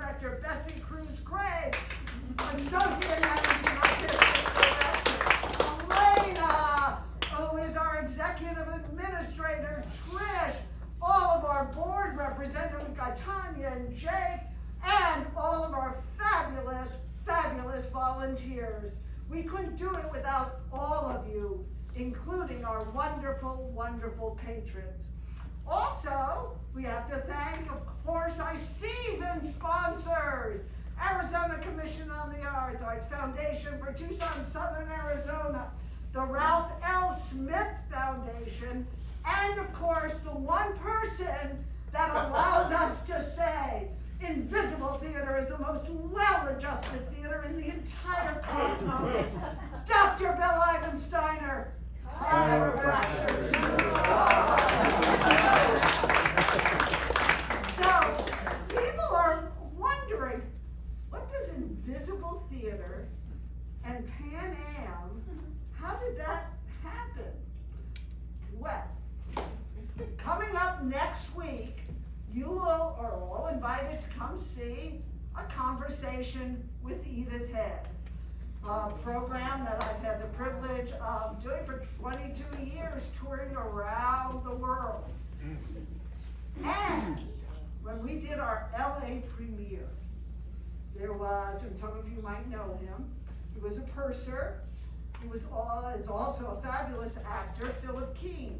Director Betsy Cruz Craig, Associate Managing Artistic Director Elena, who is our Executive Administrator Trish, all of our board representatives, we've got Tanya and Jake, and all of our fabulous, fabulous volunteers. We couldn't do it without all of you, including our wonderful, wonderful patrons. Also, we have to thank, of course, our seasoned sponsors, Arizona Commission on the Arts, Arts Foundation for Tucson, Southern Arizona, the Ralph L. Smith Foundation, and of course, the one person that allows us to say Invisible Theater is the most well-adjusted theater in the entire cosmos. Dr. Bill Ivansteiner, chiropractor. So, people are wondering, what does Invisible Theater and Pan Am, how did that happen? Well, coming up next week, you all are all invited to come see a conversation with Edith Head, a program that I've had the privilege of doing for 22 years, touring around the world. And when we did our LA premiere, there was, and some of you might know him, he was a purser. He is also a fabulous actor, Philip Keane.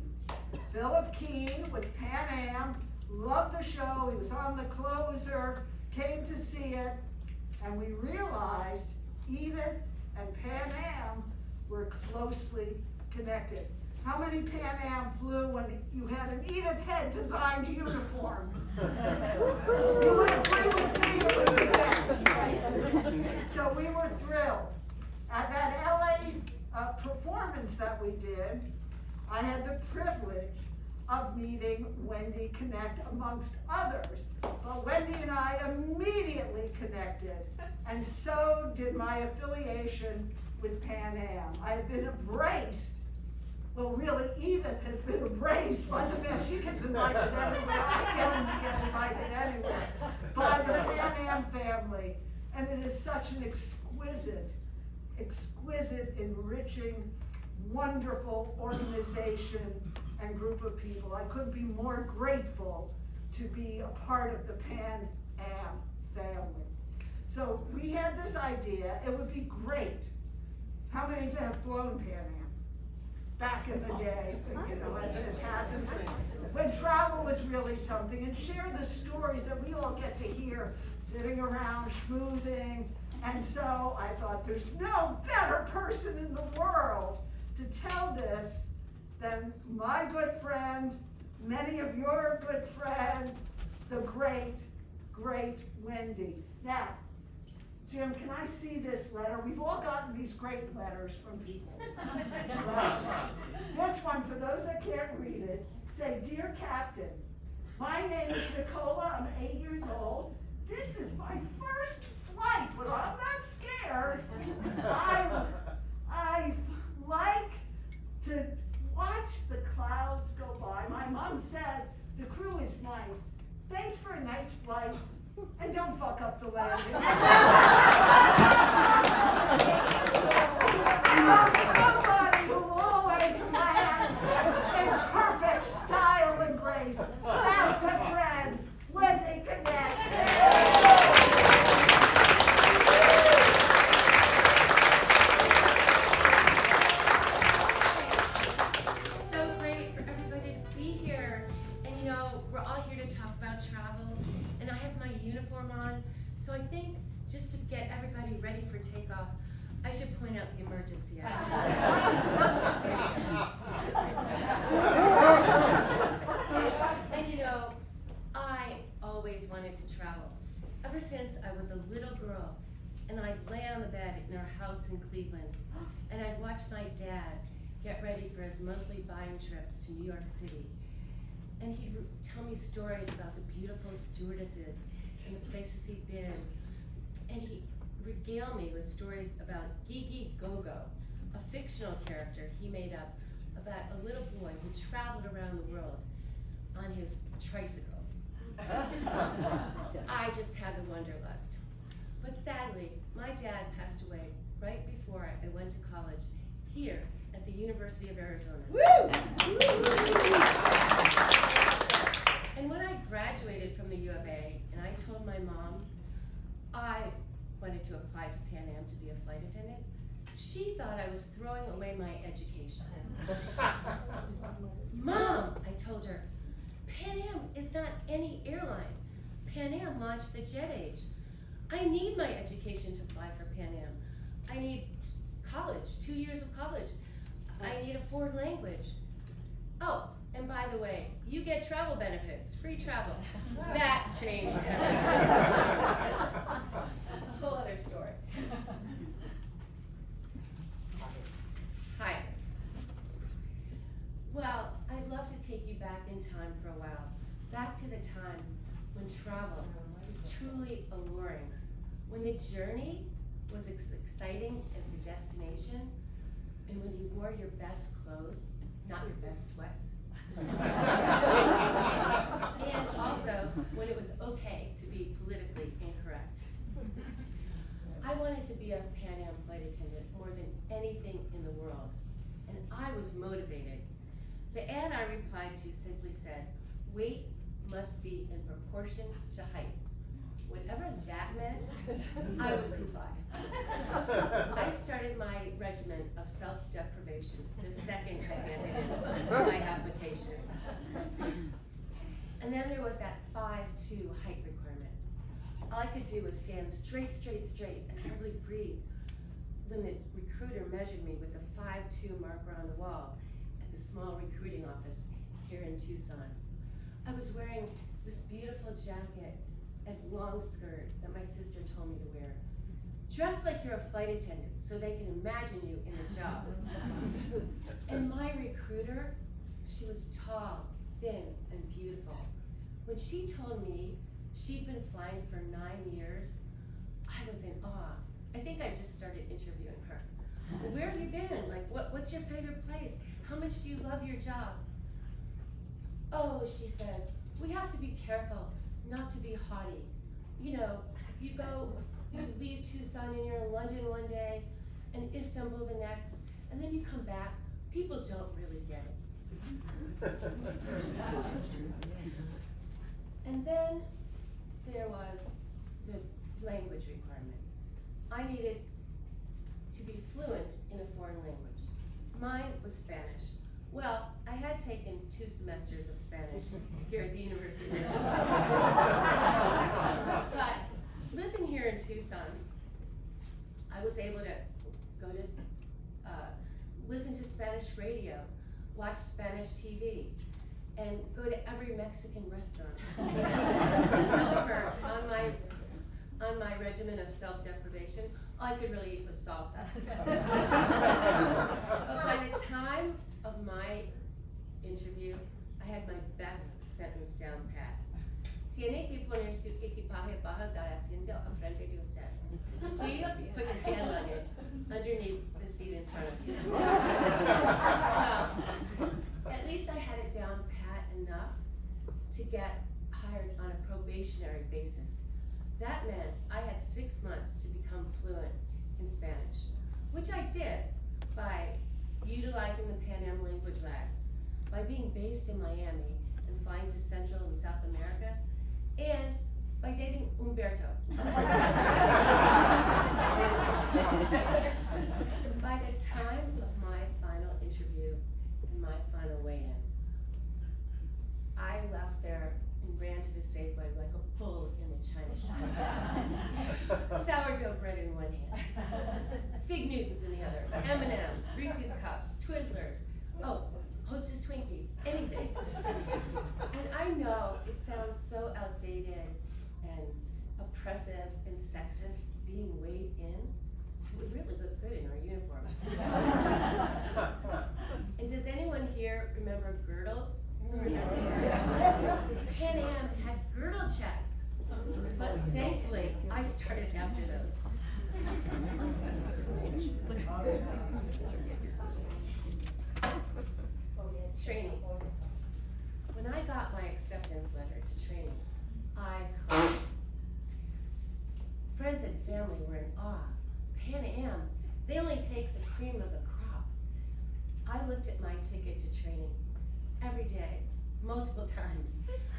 Philip Keane with Pan Am, loved the show, he was on The Closer, came to see it, and we realized Edith and Pan Am were closely connected. How many Pan Am flew when you had an Edith Head designed uniform? You would agree with me, it was the best. So we were thrilled. At that LA performance that we did, I had the privilege of meeting Wendy Connect amongst others. But Wendy and I immediately connected, and so did my affiliation with Pan Am. I have been embraced. Well, really, Edith has been embraced by the family. She gets invited everywhere. I don't get invited anywhere. By the Pan Am family. And it is such an exquisite, enriching, wonderful organization and group of people. I couldn't be more grateful to be a part of the Pan Am family. So we had this idea, it would be great. How many have flown Pan Am? Back in the day, you know, as a passenger, when travel was really something, and share the stories that we all get to hear sitting around schmoozing. And so I thought, there's no better person in the world to tell this than my good friend, many of your good friends, the great, great Wendy. Now, Jim, can I see this letter? We've all gotten these great letters from people. Right? This one, for those that can't read it, say, Dear Captain, my name is Nicola, I'm 8 years old. This is my first flight, but I'm not scared. I like to watch the clouds go by. My mom says the crew is nice. Thanks for a nice flight, and don't fuck up the landing. Somebody who always lands in perfect style and grace. That's my friend, Wendy Connect. So great for everybody to be here. And you know, we're all here to talk about travel. And I have my uniform on. So I think just to get everybody ready for takeoff, I should point out the emergency exit. And you know, I always wanted to travel. Ever since I was a little girl, and I'd lay on the bed in our house in Cleveland, and I'd watch my dad get ready for his monthly buying trips to New York City. And he'd tell me stories about the beautiful stewardesses and the places he'd been. And he'd regale me with stories about Gigi Gogo, a fictional character he made up about a little boy who traveled around the world on his tricycle. I just had the wanderlust. But sadly, my dad passed away right before I went to college here at the University of Arizona. And when I graduated from the U of A and I told my mom I wanted to apply to Pan Am to be a flight attendant, she thought I was throwing away my education. Mom, I told her, Pan Am is not any airline. Pan Am launched the jet age. I need my education to fly for Pan Am. I need college, 2 years of college. I need a foreign language. Oh, and by the way, you get travel benefits, free travel. That changed everything. That's a whole other story. Hi. Well, I'd love to take you back in time for a while. Back to the time when travel was truly alluring. When the journey was as exciting as the destination, and when you wore your best clothes, not your best sweats. And also, when it was okay to be politically incorrect. I wanted to be a Pan Am flight attendant more than anything in the world, and I was motivated. The ad I replied to simply said, weight must be in proportion to height. Whatever that meant, I would comply. I started my regimen of self-deprivation the second I handed in my application. And then there was that 5'2" height requirement. All I could do was stand straight, and hardly breathe when the recruiter measured me with a 5'2" marker on the wall at the small recruiting office here in Tucson. I was wearing this beautiful jacket and long skirt that my sister told me to wear. Dress like you're a flight attendant so they can imagine you in the job. And my recruiter, she was tall, thin, and beautiful. When she told me she'd been flying for 9 years, I was in awe. I think I just started interviewing her. Well, where have you been? Like, what's your favorite place? How much do you love your job? Oh, she said, we have to be careful not to be haughty. You know, you leave Tucson and you're in London one day and Istanbul the next, and then you come back, people don't really get it. And then there was the language requirement. I needed to be fluent in a foreign language. Mine was Spanish. Well, I had taken 2 semesters of Spanish here at the University of Arizona. But living here in Tucson, I was able to go to, listen to Spanish radio, watch Spanish TV, and go to every Mexican restaurant. However, on my regimen of self-deprivation, all I could really eat was salsa. But by the time of my interview, I had my best sentence down pat. Tiene que poner su equipaje bajo del asiento enfrente de usted. Please put your hand luggage underneath the seat in front of you. Well, at least I had it down pat enough to get hired on a probationary basis. That meant I had 6 months to become fluent in Spanish, which I did by utilizing the Pan Am language labs, by being based in Miami and flying to Central and South America, and by dating Umberto. By the time of my final interview and my final weigh-in, I left there and ran to the Safeway like a bull in a china shop. Sourdough bread in one hand, Fig Newtons in the other, M&Ms, Reese's Cups, Twizzlers, oh, Hostess Twinkies, anything. And I know it sounds so outdated and oppressive and sexist being weighed in. It would really look good in our uniforms. And does anyone here remember girdles? Pan Am had girdle checks, but thankfully I started after those. Training. When I got my acceptance letter to training, I cried. Friends and family were in awe. Pan Am, they only take the cream of the crop. I looked at my ticket to training every day, multiple times.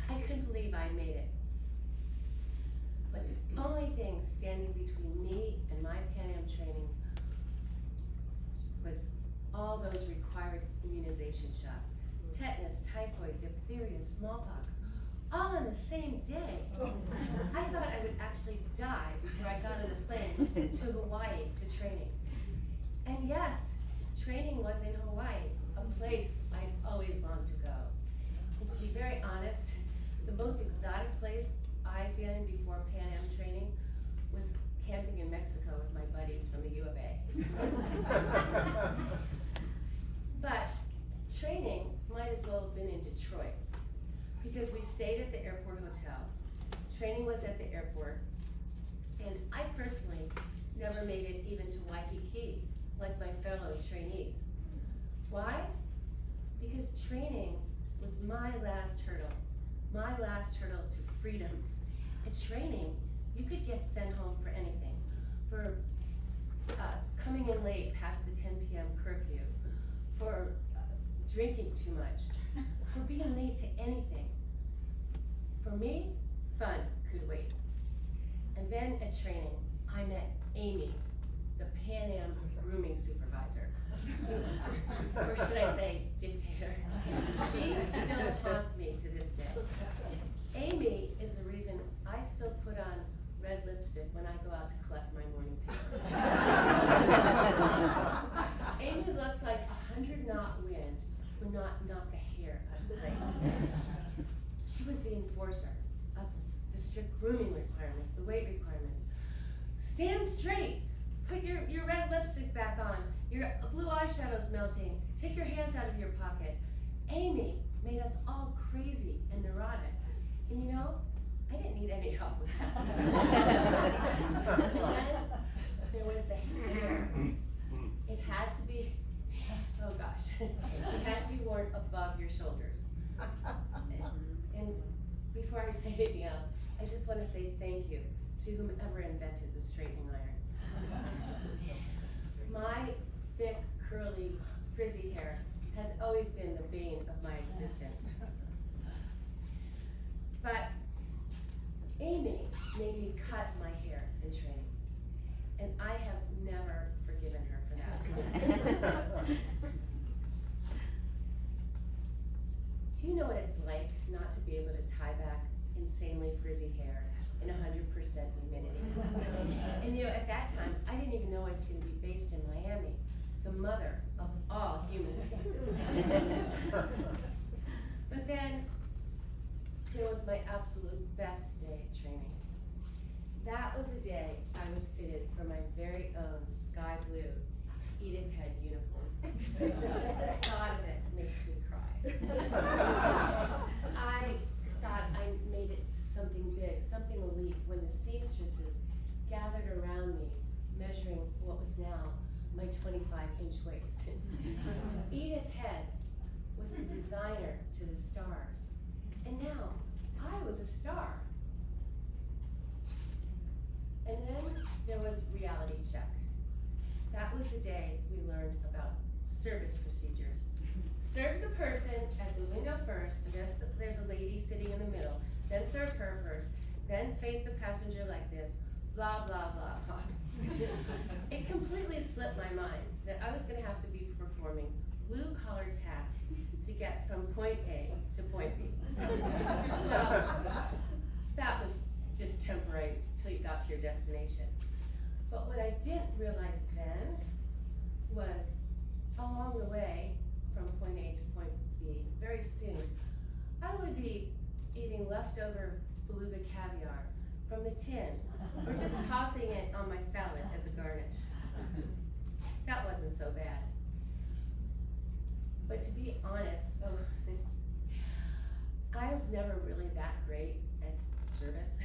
I couldn't believe I made it. But the only thing standing between me and my Pan Am training was all those required immunization shots. Tetanus, typhoid, diphtheria, smallpox, all on the same day. I thought I would actually die before I got on a plane to Hawaii to training. And yes, training was in Hawaii, a place I'd always longed to go. And to be very honest, the most exotic place I'd been before Pan Am training was camping in Mexico with my buddies from the U of A. But training might as well have been in Detroit, because we stayed at the airport hotel. Training was at the airport, and I personally never made it even to Waikiki like my fellow trainees. Why? Because training was my last hurdle to freedom. At training, you could get sent home for anything, for coming in late past the 10 p.m. curfew, for drinking too much, for being late to anything. For me, fun could wait. And then at training, I met Amy, the Pan Am grooming supervisor. Or should I say, dictator. She still haunts me to this day. Amy is the reason I still put on red lipstick when I go out to collect my morning paper. Amy looked like 100-knot wind would not knock a hair out of place. She was the enforcer of the strict grooming requirements, the weight requirements. Stand straight. Put your red lipstick back on. Your blue eyeshadow's melting. Take your hands out of your pocket. Amy made us all crazy and neurotic. And you know, I didn't need any help with that. Then there was the hair. It had to be, oh gosh, it had to be worn above your shoulders. And before I say anything else, I just want to say thank you to whomever invented the straightening iron. My thick, curly, frizzy hair has always been the bane of my existence. But Amy made me cut my hair in training, and I have never forgiven her for that. Do you know what it's like not to be able to tie back insanely frizzy hair in 100% humidity? And you know, at that time, I didn't even know I was going to be based in Miami, the mother of all human races. But then, there was my absolute best day at training. That was the day I was fitted for my very own sky blue Edith Head uniform. Just the thought of it makes me cry. I thought I made it something big, something elite, when the seamstresses gathered around me, measuring what was now my 25-inch waist. Edith Head was the designer to the stars. And now, I was a star. And then there was reality check. That was the day we learned about service procedures. Serve the person at the window first, there's a lady sitting in the middle, then serve her first, then face the passenger like this, blah, blah, blah, blah. It completely slipped my mind that I was gonna have to be performing blue-collar tasks to get from point A to point B. Well, that was just temporary till you got to your destination. But what I didn't realize then was along the way from point A to point B, very soon, I would be eating leftover beluga caviar from the tin, or just tossing it on my salad as a garnish. That wasn't so bad. But to be honest, I was never really that great at service.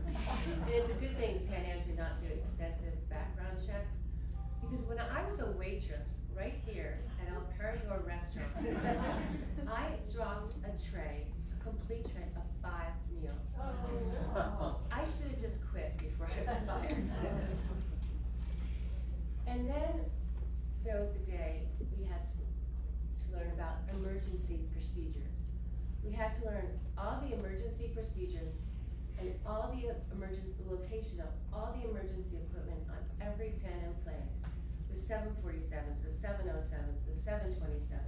And it's a good thing Pan Am did not do extensive background checks, because when I was a waitress right here at El Parador restaurant, I dropped a tray complete tray of 5 meals. I should have just quit before I was fired. And then there was the day we had to learn about emergency procedures. We had to learn all the emergency procedures and all the location of all the emergency equipment on every Pan Am plane. The 747s, the 707s, the 727.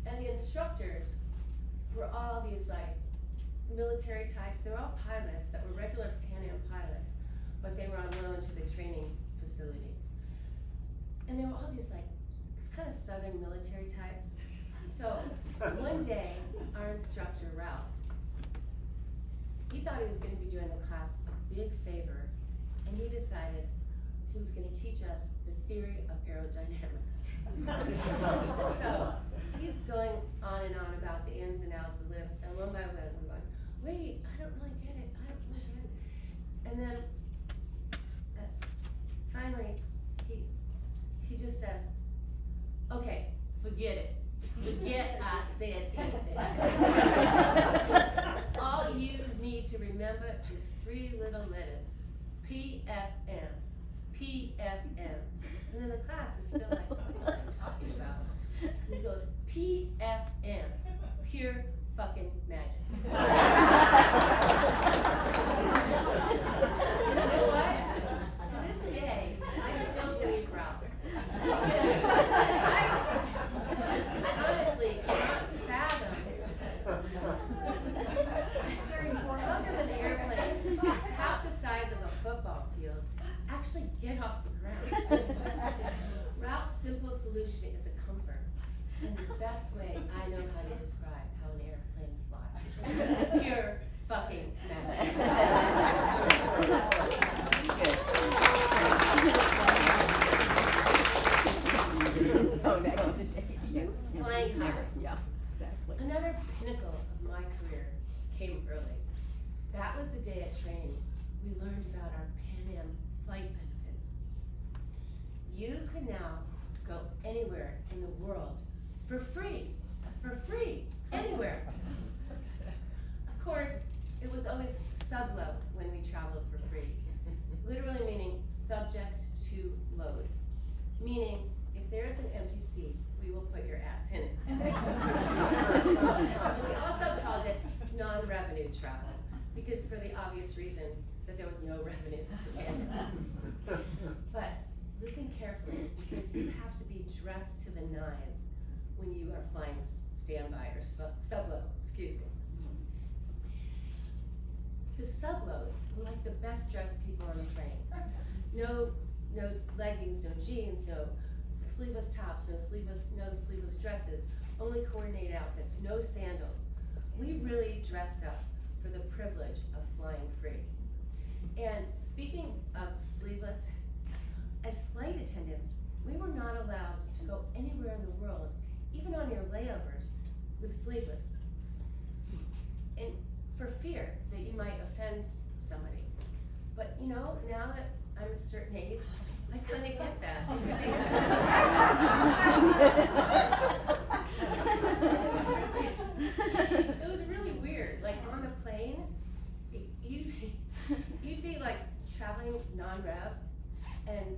And the instructors were all these like military types. They were all pilots that were regular Pan Am pilots, but they were on loan to the training facility. And they were all these like kind of southern military types. So one day, our instructor, Ralph, he thought he was going to be doing the class a big favor, and he decided he was going to teach us the theory of aerodynamics. So he's going on and on about the ins and outs of lift, and one by one I'm going, wait, I don't really get it, I don't really get it. And then finally he just says, okay, forget it. Forget I said anything. All you need to remember is 3 little letters, PFM, PFM. And then the class is still like, what is he talking about? And he goes, PFM, pure fucking magic. You know what? To this day, I still believe Ralph. I honestly cannot fathom how does an airplane half the size of a football field actually get off the ground? Ralph's simple solution is a comfort, and the best way I know how to describe how an airplane flies. Pure fucking magic. Flying high. Yeah, exactly. Another pinnacle of my career came early. That was the day at training we learned about our Pan Am flight benefits. You could now go anywhere in the world for free, anywhere. Of course, it was always sub-low when we traveled for free, literally meaning subject to load, meaning if there's an empty seat, we will put your ass in it. And we also called it non-revenue travel, because for the obvious reason that there was no revenue to pay. But listen carefully, because you have to be dressed to the nines when you are flying standby or sub-low, excuse me. The sub-lows were like the best dressed people on the plane. No leggings, no jeans, no sleeveless tops, no sleeveless dresses, only coordinated outfits, no sandals. We really dressed up for the privilege of flying free. And speaking of sleeveless, as flight attendants, we were not allowed to go anywhere in the world, even on your layovers, with sleeveless. And for fear that you might offend somebody. But you know, now that I'm a certain age, I kind of get that. It was really weird. Like on the plane, you'd be like traveling non-rev, and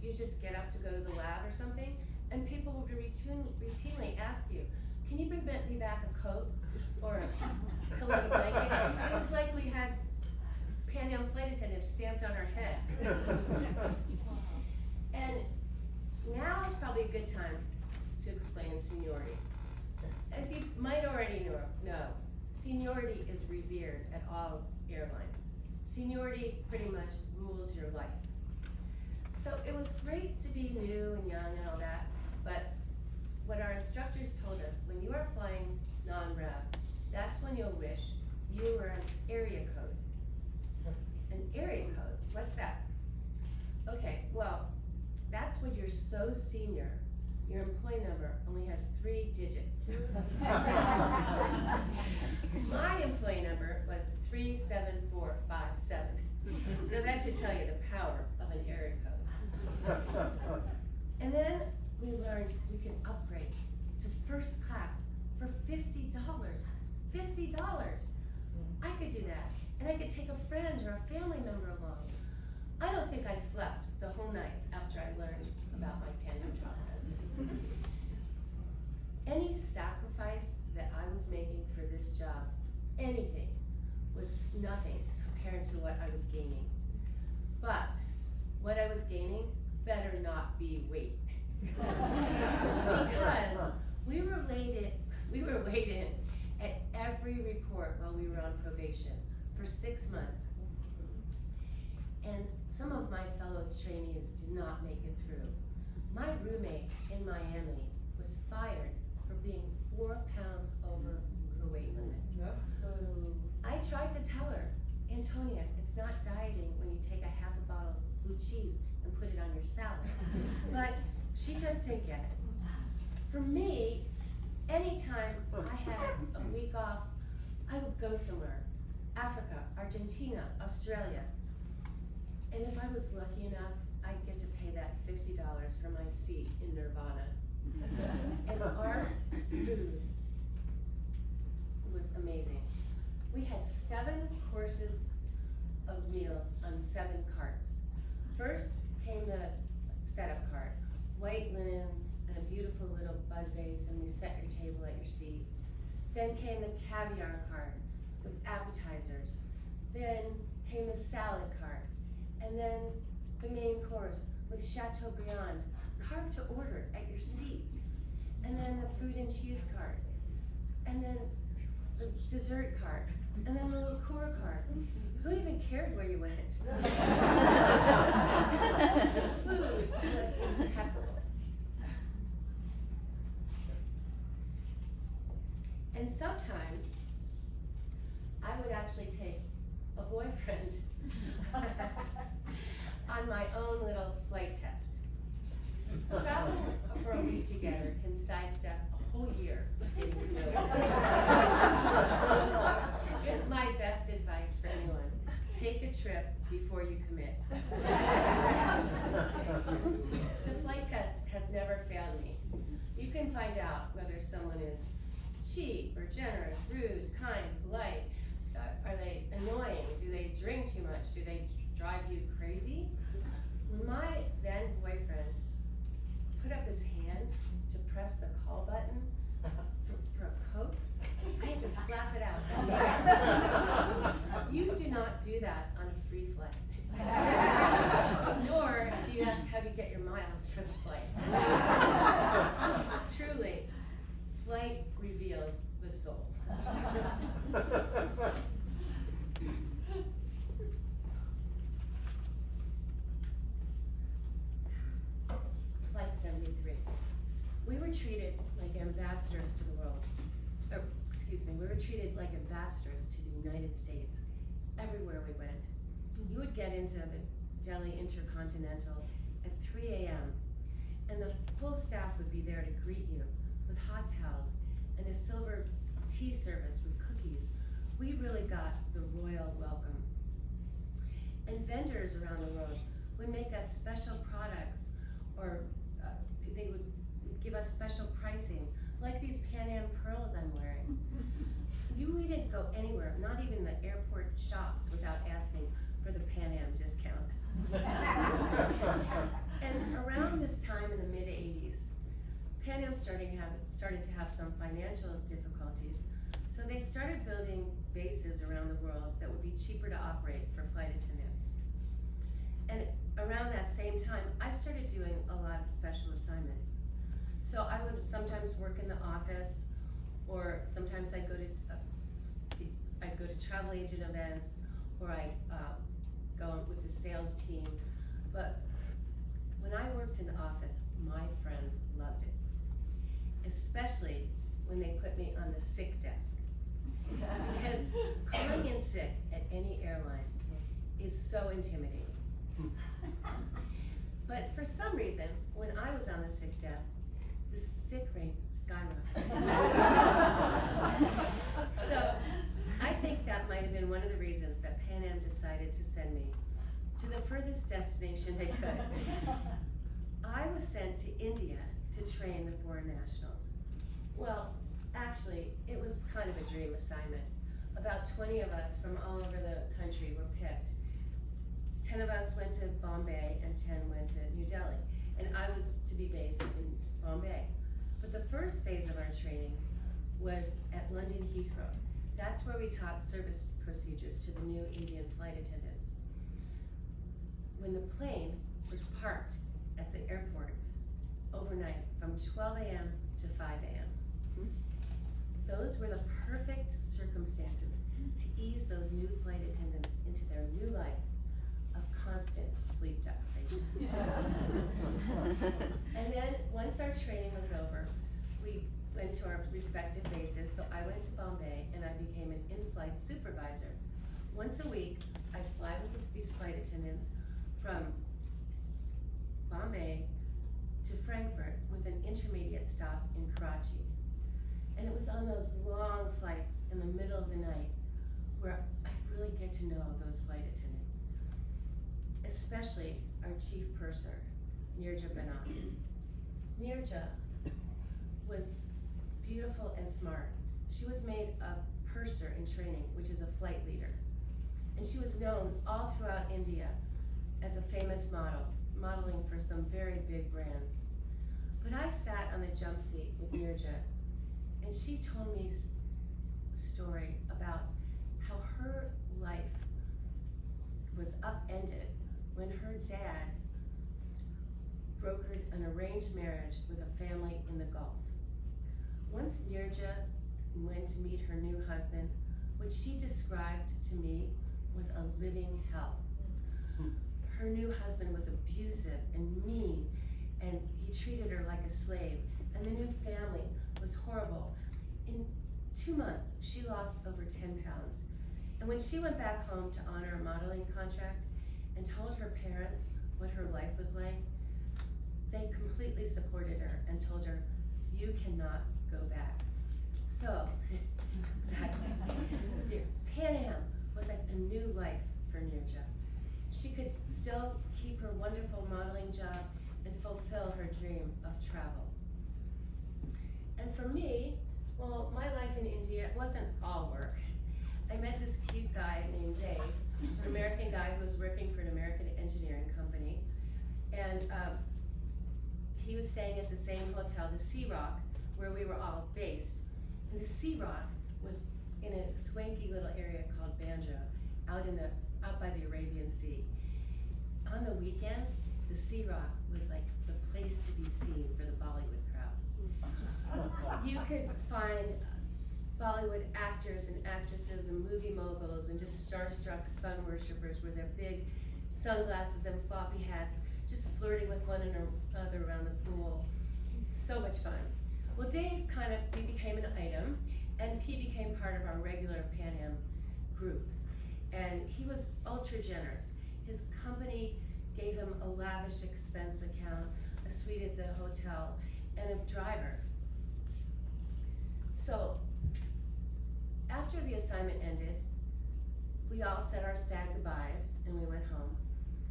you just get up to go to the lab or something, and people would routinely ask you, "Can you bring me back a coat or a pillow and a blanket?" It was like we had Pan Am flight attendants stamped on our heads. And now is probably a good time to explain seniority. As you might already know, seniority is revered at all airlines. Seniority pretty much rules your life. So it was great to be new and young and all that, but what our instructors told us, when you are flying non-rev, that's when you'll wish you were an area code. An area code, what's that? Okay, well, that's when you're so senior, your employee number only has 3 digits. My employee number was 37457. So that should tell you the power of an area code. And then we learned we could upgrade to first class for $50. $50. I could do that, and I could take a friend or a family member along. I don't think I slept the whole night after I learned about my Pan Am travel benefits. Any sacrifice that I was making for this job, anything, was nothing compared to what I was gaining. But what I was gaining better not be weight. Because we were weighed in at every report while we were on probation for 6 months. And some of my fellow trainees did not make it through. My roommate in Miami was fired for being 4 pounds over her weight limit. I tried to tell her, Antonia, it's not dieting when you take a half a bottle of blue cheese and put it on your salad. But she just didn't get it. For me, anytime I had a week off, I would go somewhere. Africa, Argentina, Australia. And if I was lucky enough, I'd get to pay that $50 for my seat in Nirvana. And our food was amazing. We had 7 courses of meals on 7 carts. First came the setup cart, white linen and a beautiful little bud vase, and we set your table at your seat. Then came the caviar cart with appetizers. Then came the salad cart, and then the main course with Chateaubriand, carved to order at your seat. And then the fruit and cheese cart, and then the dessert cart, and then the liqueur cart. Who even cared where you went? The food was impeccable. And sometimes I would actually take a boyfriend on my own little flight test. Travel for a week together can sidestep a whole year of getting to know each other. Here's my best advice for anyone. Take a trip before you commit. The flight test has never failed me. You can find out whether someone is cheap or generous, rude, kind, polite. Are they annoying? Do they drink too much? Do they drive you crazy? When my then boyfriend put up his hand to press the call button for a Coke, I had to slap it out. You do not do that on a free flight. Nor do you ask how you get your miles for the flight. Truly, flight reveals the soul. Flight 73. We were treated like ambassadors to the world. We were treated like ambassadors to the United States everywhere we went. You would get into the Delhi Intercontinental at 3 a.m. and the full staff would be there to greet you with hot towels and a silver tea service with cookies. We really got the royal welcome. And vendors around the world would make us special products, or they would give us special pricing, like these Pan Am pearls I'm wearing. We didn't go anywhere, not even the airport shops, without asking for the Pan Am discount. And around this time in the mid-'80s, Pan Am started to have some financial difficulties, so they started building bases around the world that would be cheaper to operate for flight attendants. And around that same time, I started doing a lot of special assignments. So I would sometimes work in the office, or sometimes I'd go to travel agent events, or I go with the sales team. But when I worked in the office, my friends loved it, especially when they put me on the sick desk. Because calling in sick at any airline is so intimidating. But for some reason, when I was on the sick desk, the sick rate skyrocketed. So I think that might have been one of the reasons that Pan Am decided to send me to the furthest destination they could. I was sent to India to train the foreign nationals. Well, Actually, it was kind of a dream assignment. About 20 of us from all over the country were picked. 10 of us went to Bombay and 10 went to New Delhi. And I was to be based in Bombay. But the first phase of our training was at London Heathrow. That's where we taught service procedures to the new Indian flight attendants. When the plane was parked at the airport overnight from 12 a.m. to 5 a.m. Those were the perfect circumstances to ease those new flight attendants into their new life of constant sleep deprivation. And then, once our training was over, we went to our respective bases. So I went to Bombay and I became an in-flight supervisor. Once a week, I'd fly with these flight attendants from Bombay to Frankfurt with an intermediate stop in Karachi. And it was on those long flights in the middle of the night where I really get to know those flight attendants, especially our chief purser, Nirja Banat. Nirja was beautiful and smart. She was made a purser in training, which is a flight leader. And she was known all throughout India as a famous model, modeling for some very big brands. But I sat on the jump seat with Nirja, and she told me a story about how her life was upended when her dad brokered an arranged marriage with a family in the Gulf. Once Nirja went to meet her new husband, what she described to me was a living hell. Her new husband was abusive and mean, and he treated her like a slave, and the new family was horrible. In 2 months, she lost over 10 pounds. And when she went back home to honor a modeling contract and told her parents what her life was like, they completely supported her and told her, "You cannot go back." So, exactly. So Pan Am was like a new life for Nirja. She could still keep her wonderful modeling job and fulfill her dream of travel. And for me, well, my life in India wasn't all work. I met this cute guy named Dave, an American guy who was working for an American engineering company. And he was staying at the same hotel, the Sea Rock, where we were all based. And the Sea Rock was in a swanky little area called Bandra, out by the Arabian Sea. On the weekends, the Sea Rock was like the place to be seen for the Bollywood crowd. You could find Bollywood actors and actresses and movie moguls and just starstruck sun worshippers with their big sunglasses and floppy hats, just flirting with one another around the pool. So much fun. Well, Dave we became an item, and he became part of our regular Pan Am group. And he was ultra generous. His company gave him a lavish expense account, a suite at the hotel, and a driver. So, after the assignment ended, we all said our sad goodbyes and we went home.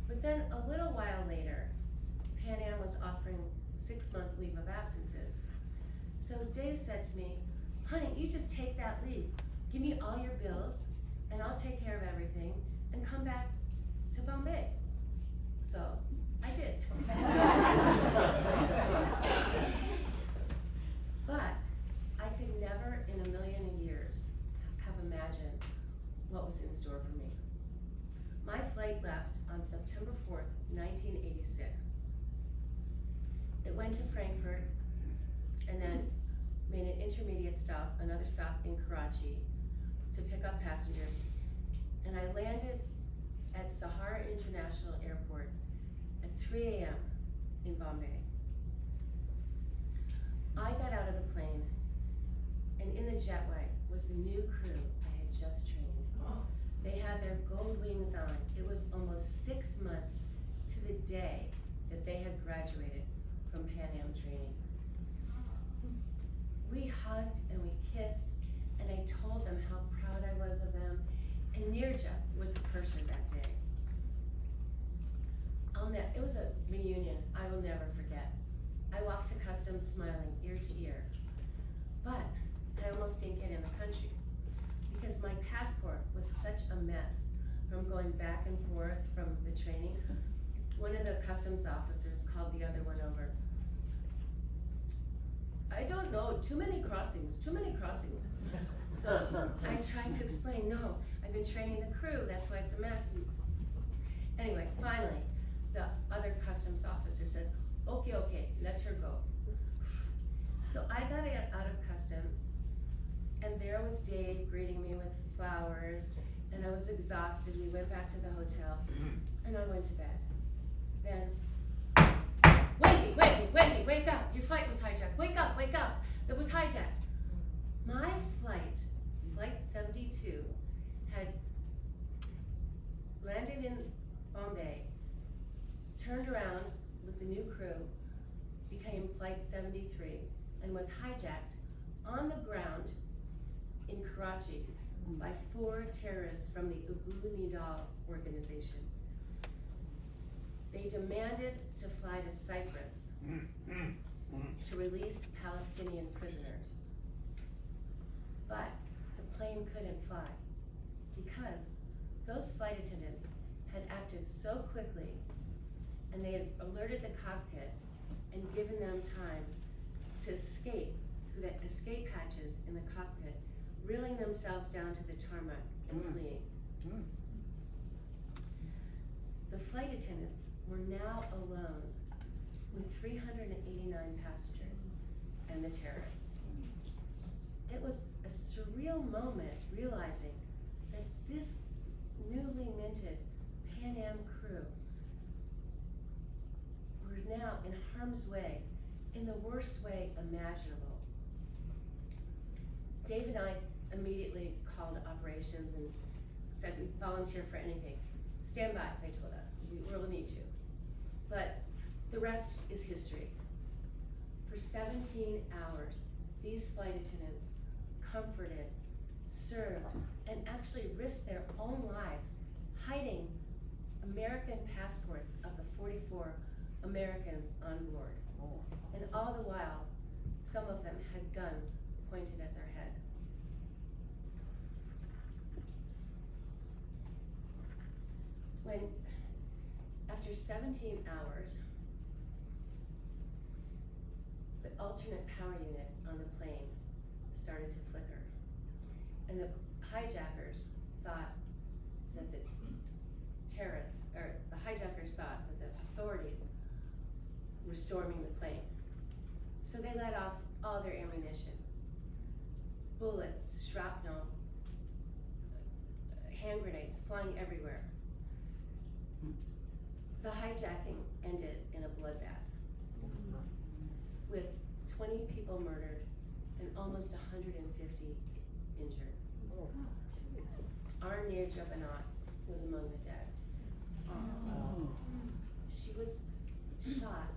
But then a little while later, Pan Am was offering 6-month leave of absences. So Dave said to me, "Honey, you just take that leave. Give me all your bills and I'll take care of everything and come back to Bombay." So I did. But I could never in a million years have imagined what was in store for me. My flight left on September 4th, 1986. It went to Frankfurt and then made an intermediate stop, another stop in Karachi to pick up passengers. And I landed at Sahara International Airport at 3 a.m. in Bombay. I got out of the plane, and in the jetway was the new crew I had just trained. They had their gold wings on. It was almost 6 months to the day that they had graduated from Pan Am training. We hugged and we kissed, and I told them how proud I was of them, and Nirja was the purser that day. It was a reunion I will never forget. I walked to customs smiling ear to ear. But I almost didn't get in the country because my passport was such a mess from going back and forth from the training. One of the customs officers called the other one over. I don't know, too many crossings. So I tried to explain, no, I've been training the crew, that's why it's a mess. Anyway, finally, the other customs officer said, okay, let her go. So I got out of customs, and there was Dave greeting me with flowers, and I was exhausted. We went back to the hotel, and I went to bed. Then, Wendy, wake up! Your flight was hijacked. Wake up! It was hijacked. My flight 72, had landed in Bombay, turned around with the new crew, became flight 73, and was hijacked on the ground in Karachi by 4 terrorists from the Abu Nidal organization. They demanded to fly to Cyprus to release Palestinian prisoners. But the plane couldn't fly because those flight attendants had acted so quickly, and they had alerted the cockpit and given them time to escape through the escape hatches in the cockpit, reeling themselves down to the tarmac and fleeing. The flight attendants were now alone with 389 passengers and the terrorists. It was a surreal moment realizing that this newly minted Pan Am crew were now in harm's way in the worst way imaginable. Dave and I immediately called operations and said we'd volunteer for anything. Stand by, they told us. We will need you. But the rest is history. For 17 hours, these flight attendants comforted, served, and actually risked their own lives hiding American passports of the 44 Americans on board. And all the while, some of them had guns pointed at their head. When, after 17 hours, the alternate power unit on the plane started to flicker. And the hijackers thought that the hijackers thought that the authorities were storming the plane. So they let off all their ammunition. Bullets, shrapnel, hand grenades flying everywhere. The hijacking ended in a bloodbath with 20 people murdered and almost 150 injured. Our Nirja Banat was among the dead. She was shot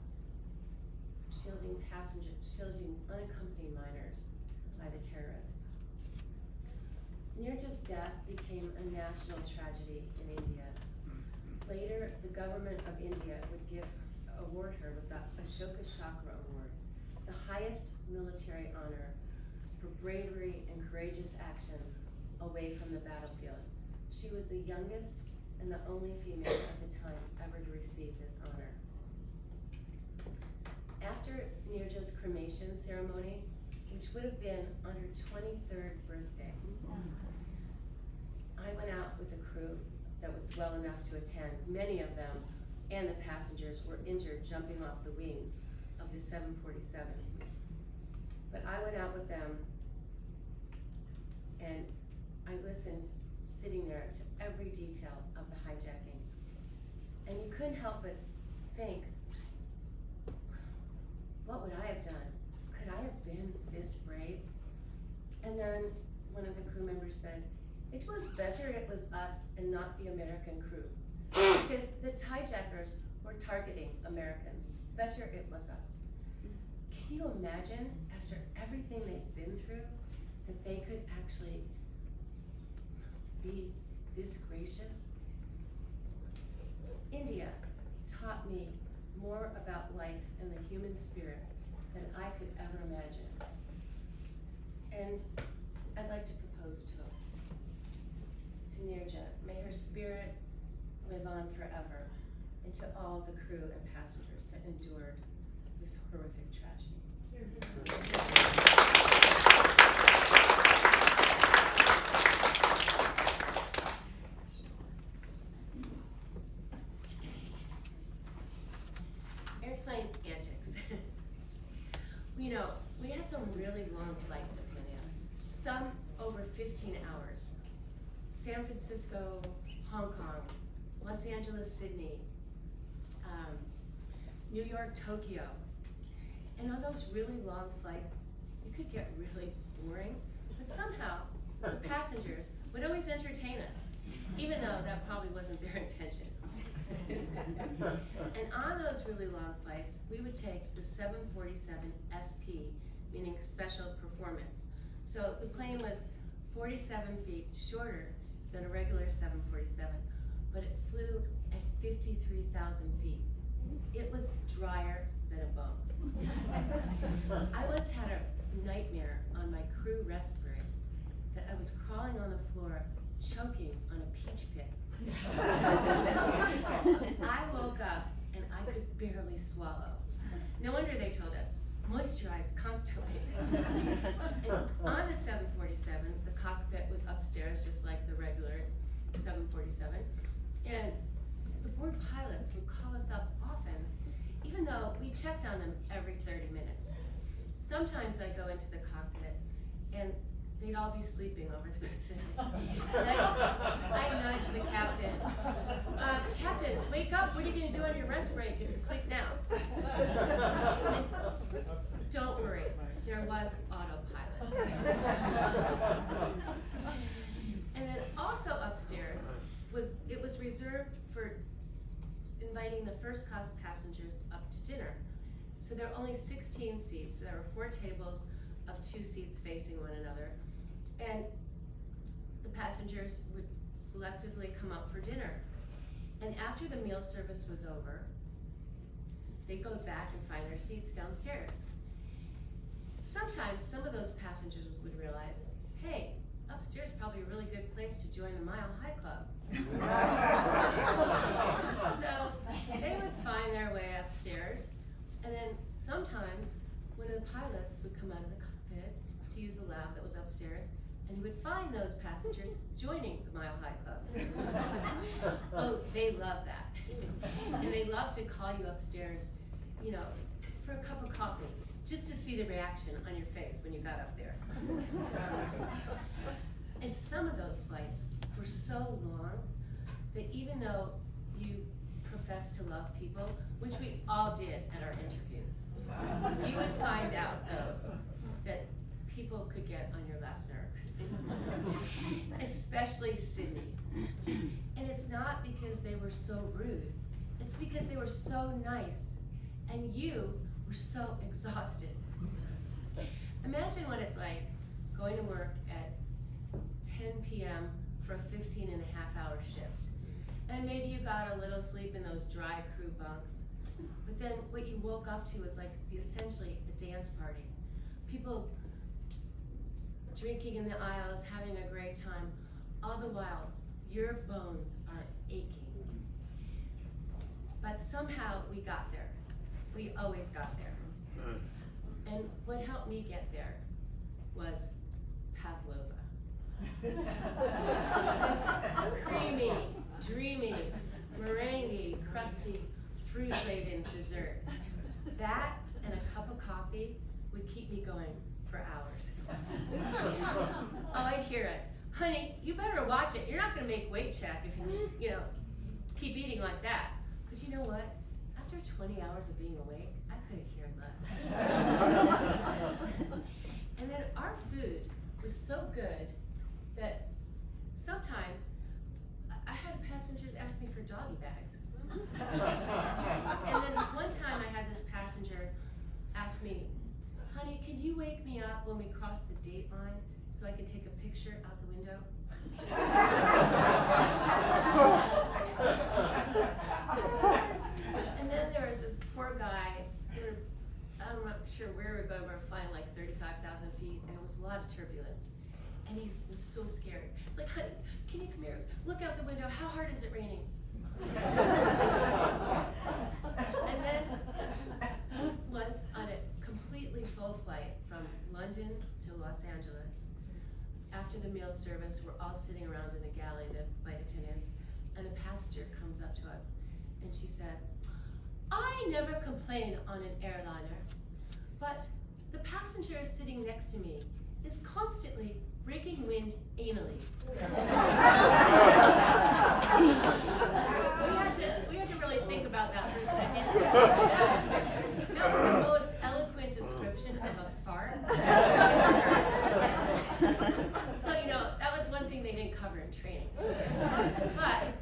shielding unaccompanied minors by the terrorists. Nirja's death became a national tragedy in India. Later, the government of India would award her with the Ashoka Chakra Award, the highest military honor for bravery and courageous action away from the battlefield. She was the youngest and the only female at the time ever to receive this honor. After Nirja's cremation ceremony, which would have been on her 23rd birthday, I went out with a crew that was well enough to attend. Many of them and the passengers were injured jumping off the wings of the 747. But I went out with them and I listened, sitting there, to every detail of the hijacking. And you couldn't help but think, what would I have done? Could I have been this brave? And then one of the crew members said, it was better it was us and not the American crew. Because the hijackers were targeting Americans. Better it was us. Can you imagine, after everything they've been through, that they could actually be this gracious? India taught me more about life and the human spirit than I could ever imagine. And I'd like to propose a toast to Nirja. May her spirit live on forever, and to all the crew and passengers that endured this horrific tragedy. Airplane antics. You know, we had some really long flights at Pan Am, some over 15 hours. San Francisco, Hong Kong, Los Angeles, Sydney, New York, Tokyo. And on those really long flights, it could get really boring, but somehow the passengers would always entertain us, even though that probably wasn't their intention. And on those really long flights, we would take the 747 SP, meaning special performance. So the plane was 47 feet shorter than a regular 747, but it flew at 53,000 feet. It was drier than a bone. I once had a nightmare on my crew rest break that I was crawling on the floor, choking on a peach pit. I woke up and I could barely swallow. No wonder they told us, moisturize constantly. And on the 747, the cockpit was upstairs just like the regular 747. And the board pilots would call us up often, even though we checked on them every 30 minutes. Sometimes I'd go into the cockpit and they'd all be sleeping over the Pacific. And I'd nudge the captain. Captain, wake up, what are you gonna do on your rest break? You have to sleep now. And don't worry, there was autopilot. And then also upstairs, it was reserved for inviting the first class passengers up to dinner. So there were only 16 seats. There were 4 tables of 2 seats facing one another. And the passengers would selectively come up for dinner. And after the meal service was over, they'd go back and find their seats downstairs. Sometimes some of those passengers would realize, hey, upstairs is probably a really good place to join the Mile High Club. So they would find their way upstairs, and then sometimes one of the pilots would come out of the cockpit to use the lab that was upstairs, and he would find those passengers joining the Mile High Club. Oh, they love that. And they love to call you upstairs, you know, for a cup of coffee, just to see the reaction on your face when you got up there. And some of those flights were so long that even though you profess to love people, which we all did at our interviews, you would find out, though, that people could get on your last nerve. Especially Sydney. And it's not because they were so rude, it's because they were so nice, and you were so exhausted. Imagine what it's like going to work at 10 p.m. for a 15-and-a-half-hour shift. And maybe you got a little sleep in those dry crew bunks. But then what you woke up to was like essentially a dance party. People drinking in the aisles, having a great time. All the while, your bones are aching. But somehow we got there. We always got there. And what helped me get there was pavlova. This creamy, dreamy, meringue, crusty, fruit-laden dessert. That and a cup of coffee would keep me going for hours. Oh, I'd hear it. Honey, you better watch it. You're not gonna make weight check if you know, keep eating like that. But you know what? After 20 hours of being awake, I could have cared less. And then our food was so good that sometimes I had passengers ask me for doggy bags. And then one time I had this passenger ask me, honey, could you wake me up when we cross the date line so I can take a picture out the window? And then there was this poor guy, not sure where we were going. We were flying like 35,000 feet, and it was a lot of turbulence. And he was so scared. It's like, honey, can you come here? Look out the window. How hard is it raining? And then once on a completely full flight from London to Los Angeles, after the meal service, we're all sitting around in the galley, the flight attendants, and a passenger comes up to us, and she said, I never complain on an airliner, but the passenger sitting next to me is constantly breaking wind anally. we had to really think about that for a second. That was the most eloquent description of a fart. So, that was one thing they didn't cover in training. But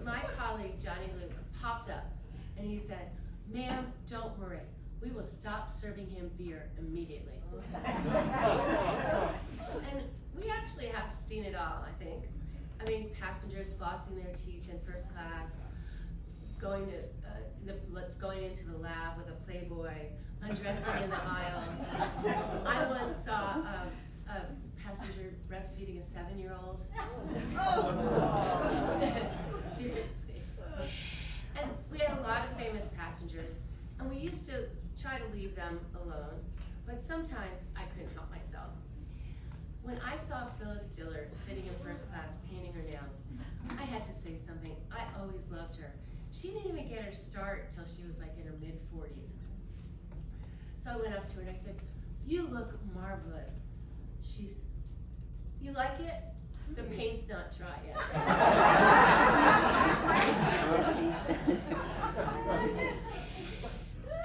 my colleague, Johnny Luke, popped up and he said, ma'am, don't worry. We will stop serving him beer immediately. And we actually have seen it all, I think. I mean, passengers flossing their teeth in first class, going into the lab with a Playboy, undressing in the aisles. I once saw a passenger breastfeeding a 7-year-old. Seriously. And we had a lot of famous passengers, and we used to try to leave them alone, but sometimes I couldn't help myself. When I saw Phyllis Diller sitting in first class painting her nails, I had to say something. I always loved her. She didn't even get her start till she was like in her mid-40s. So I went up to her and I said, you look marvelous. You like it? The paint's not dry yet.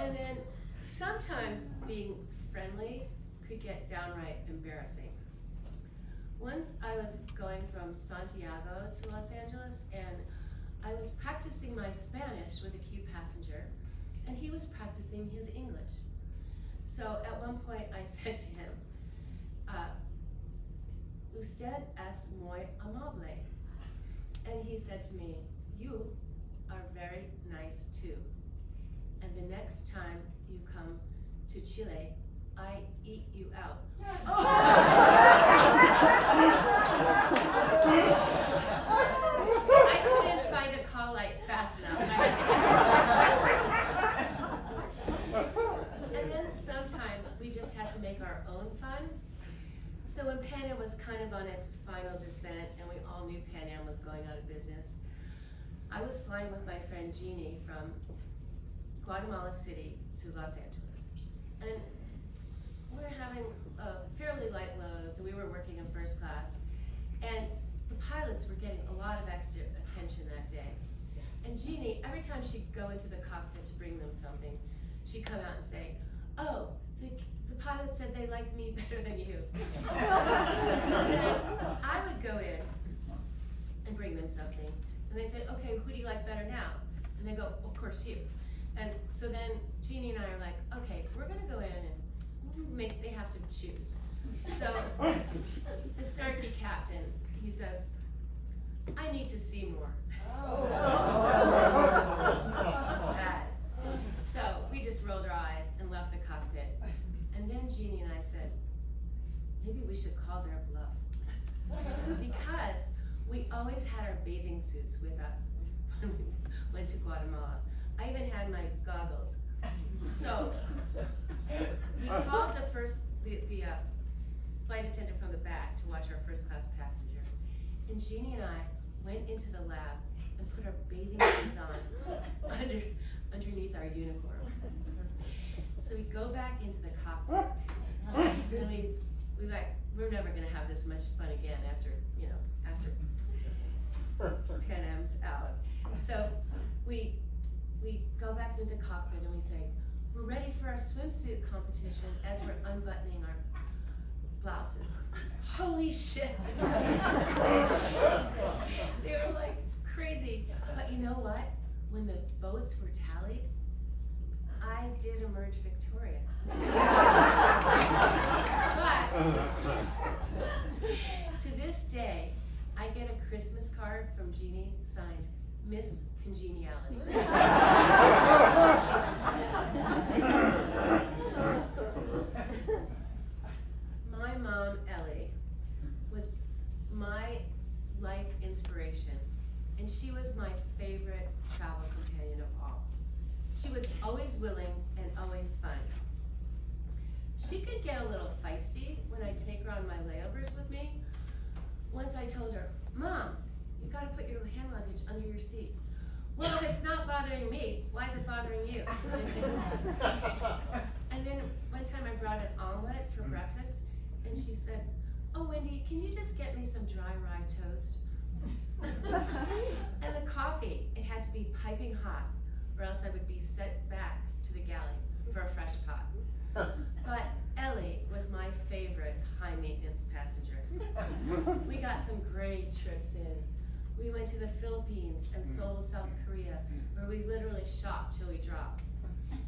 And then sometimes being friendly could get downright embarrassing. Once I was going from Santiago to Los Angeles, and I was practicing my Spanish with a cute passenger, and he was practicing his English. So at one point I said to him, usted es muy amable. And he said to me, you are very nice too. And the next time you come to Chile, I eat you out. I couldn't find a call light fast enough. I had to and then sometimes we just had to make our own fun. So when Pan Am was kind of on its final descent and we all knew Pan Am was going out of business, I was flying with my friend Jeannie from Guatemala City to Los Angeles. And we were having fairly light loads, and we were working in first class. And the pilots were getting a lot of extra attention that day. And Jeannie, every time she'd go into the cockpit to bring them something, she'd come out and say, oh, the pilot said they liked me better than you. So then I would go in and bring them something. And they'd say, okay, who do you like better now? And they go, of course you. And so then Jeannie and I are like, okay, we're gonna go in and they have to choose. So the snarky captain, he says, I need to see more. Bad. So we just rolled our eyes and left the cockpit. And then Jeannie and I said, maybe we should call their bluff. Because we always had our bathing suits with us when we went to Guatemala. I even had my goggles. So we called the flight attendant from the back to watch our first class passenger. And Jeannie and I went into the lab and put our bathing suits on underneath our uniforms. So we go back into the cockpit, and we're never gonna have this much fun again after Pan Am's out. So we go back into the cockpit and we say, we're ready for our swimsuit competition as we're unbuttoning our blouses. Holy shit! They were like crazy. But you know what? When the votes were tallied, I did emerge victorious. But to this day, I get a Christmas card from Jeannie signed Miss Congeniality. She was always willing and always fun. She could get a little feisty when I'd take her on my layovers with me. Once I told her, "Mom, you gotta put your hand luggage under your seat." "Well, if it's not bothering me, why is it bothering you?" And then one time I brought an omelet for breakfast, and she said, "Oh, Wendy, can you just get me some dry rye toast?" And the coffee, it had to be piping hot, or else I would be sent back to the galley for a fresh pot. But Ellie was my favorite high-maintenance passenger. We got some great trips in. We went to the Philippines and Seoul, South Korea, where we literally shopped till we dropped.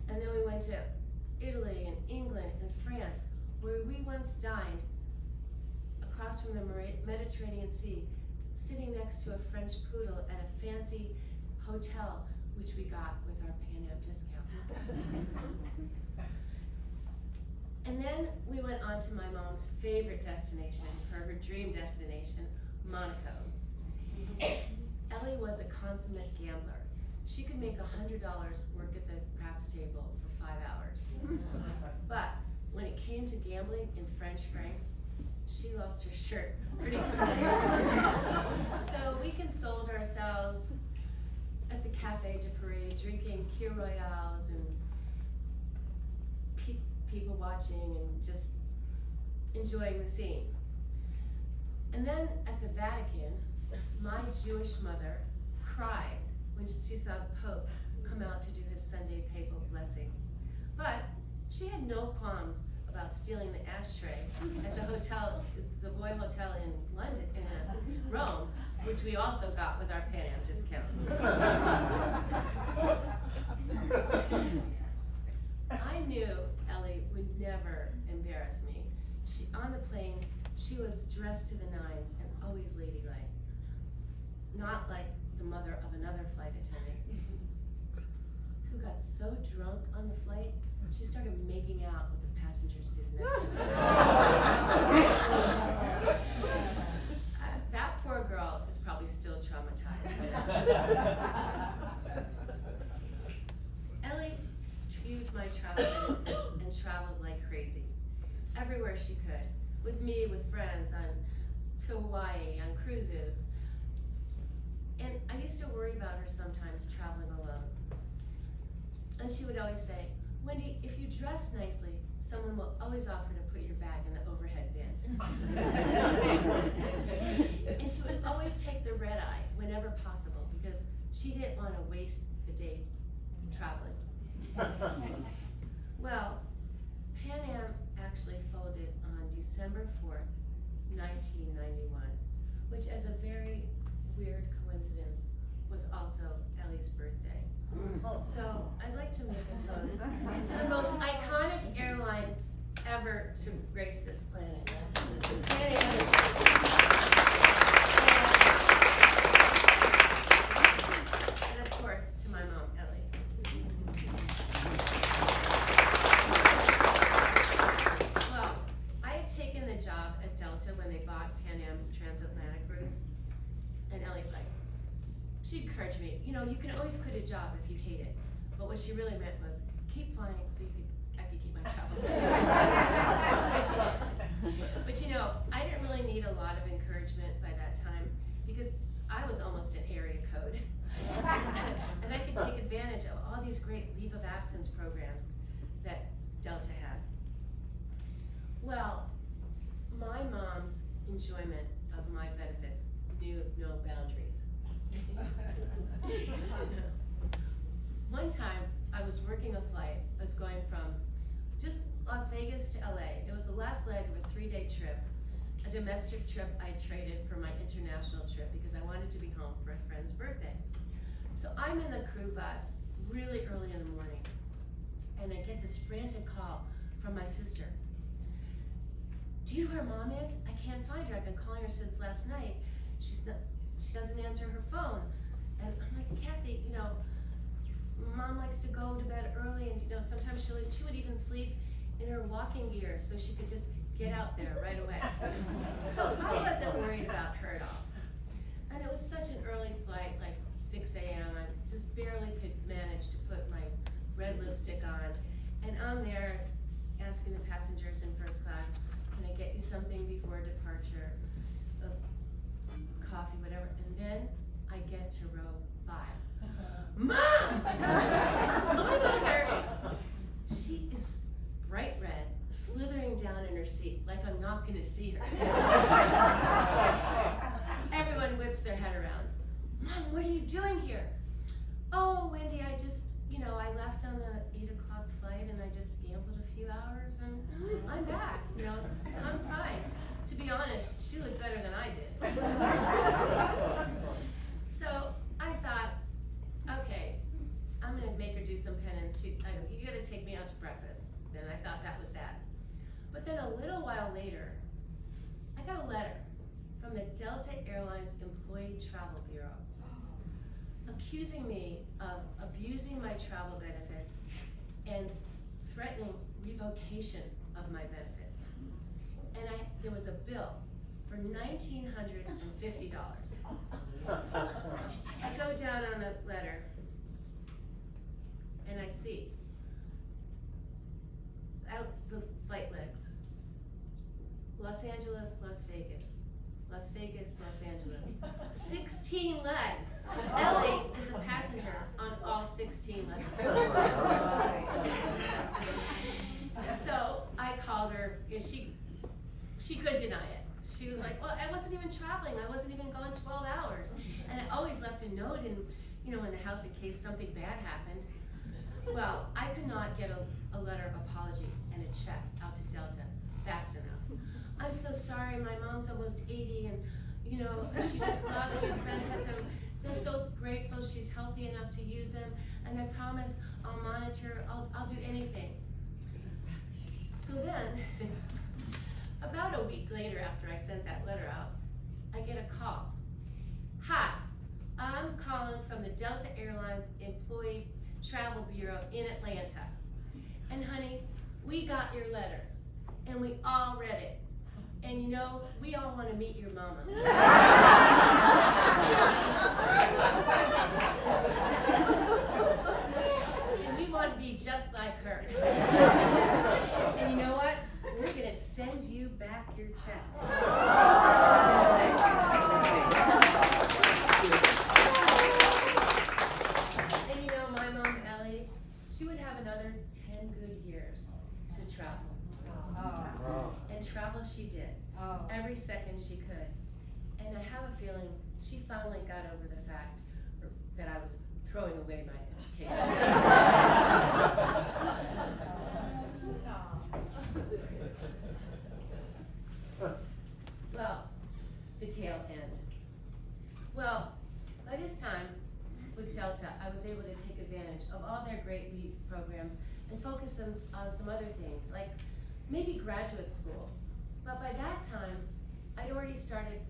And then we went to Italy and England and France, where we once dined across from the Mediterranean Sea, sitting next to a French poodle at a fancy hotel, which we got with our Pan Am discount. And then we went on to my mom's favorite destination, her dream destination, Monaco. Ellie was a consummate gambler. She could make $100 work at the craps table for 5 hours. But when it came to gambling in French francs, she lost her shirt pretty quickly. So we consoled ourselves at the Café de Paris, drinking Kir Royales and people watching and just enjoying the scene. And then at the Vatican, my Jewish mother cried when she saw the Pope come out to do his Sunday papal blessing. But she had no qualms about stealing the ashtray at the hotel, the Savoy Hotel in London, in Rome, which we also got with our Pan Am discount. I knew Ellie would never embarrass me. On the plane, she was dressed to the nines and always ladylike. Not like the mother of another flight attendant who got so drunk on the flight, she started making out with the passenger seat next to her. That poor girl is probably still traumatized by that. Ellie used my travel benefits and traveled like crazy, everywhere she could, with me, with friends, to Hawaii, on cruises. And I used to worry about her sometimes traveling alone. And she would always say, "Wendy, if you dress nicely, someone will always offer to put your bag in the overhead bin." And she would always take the red eye whenever possible because she didn't want to waste the day traveling. Well, Pan Am actually folded on December 4th, 1991, which, as a very weird coincidence, was also Ellie's birthday. So I'd like to make a toast to the most iconic airline ever to grace this planet. Pan Am. And of course, to my mom, Ellie. Well, I had taken the job at Delta when they bought Pan Am's transatlantic routes, and Ellie's like, she encouraged me, you can always quit a job if you hate it. But what she really meant was, keep flying so I could keep my travel. But I didn't really need a lot of encouragement by that time because I was almost an area code. And I could take advantage of all these great leave of absence programs that Delta had. Well, my mom's enjoyment of my benefits knew no boundaries. One time, I was working a flight. I was going from just Las Vegas to LA. It was the last leg of a 3-day trip, a domestic trip I traded for my international trip because I wanted to be home for a friend's birthday. So I'm in the crew bus really early in the morning, and I get this frantic call from my sister. "Do you know where Mom is? I can't find her. I've been calling her since last night. She doesn't answer her phone." And I'm like, "Kathy, Mom likes to go to bed early, and sometimes she would even sleep in her walking gear so she could just get out there right away." So I wasn't worried about her at all. And it was such an early flight, like 6 a.m. I just barely could manage to put my red lipstick on, and I'm there asking the passengers in first class, can I get you something before departure? Coffee, whatever, and then I get to row 5. Mom! My mother, she is bright red, slithering down in her seat like I'm not gonna see her. Everyone whips their head around. Mom, what are you doing here? Oh, Wendy, I just, I left on the 8 o'clock flight and I just gambled a few hours and I'm back, I'm fine. To be honest, she looked better than I did. So I thought, okay, I'm gonna make her do some penance. You gotta take me out to breakfast. Then I thought that was that. But then a little while later, I got a letter from the Delta Airlines Employee Travel Bureau accusing me of abusing my travel benefits and threatening revocation of my benefits. And there was a bill for $1,950. I go down on the letter and I see out the flight legs, Los Angeles, Las Vegas, Las Vegas, Los Angeles. 16 legs. Ellie is the passenger on all 16 legs. So I called her, and she couldn't deny it. She was like, well, I wasn't even traveling. I wasn't even gone 12 hours. And I always left a note in the house in case something bad happened. Well, I could not get a letter of apology and a check out to Delta fast enough. I'm so sorry, my mom's almost 80 and she just loves these benefits and they're so grateful she's healthy enough to use them, and I promise I'll monitor, I'll do anything. So then, about a week later after I sent that letter out, I get a call. Hi, I'm calling from the Delta Airlines Employee Travel Bureau in Atlanta. And honey, we got your letter and we all read it. And we all want to meet your mama. And we want to be just like her. And you know what? We're going to send you back your check. And my mom, Ellie, she would have another 10 good years to travel. And travel she did, every second she could. And I have a feeling she finally got over the fact that I was throwing away my education. Well, the tail end. Well, by this time, with Delta, I was able to take advantage of all their great leave programs and focus on some other things, like maybe graduate school. But by that time, I'd already started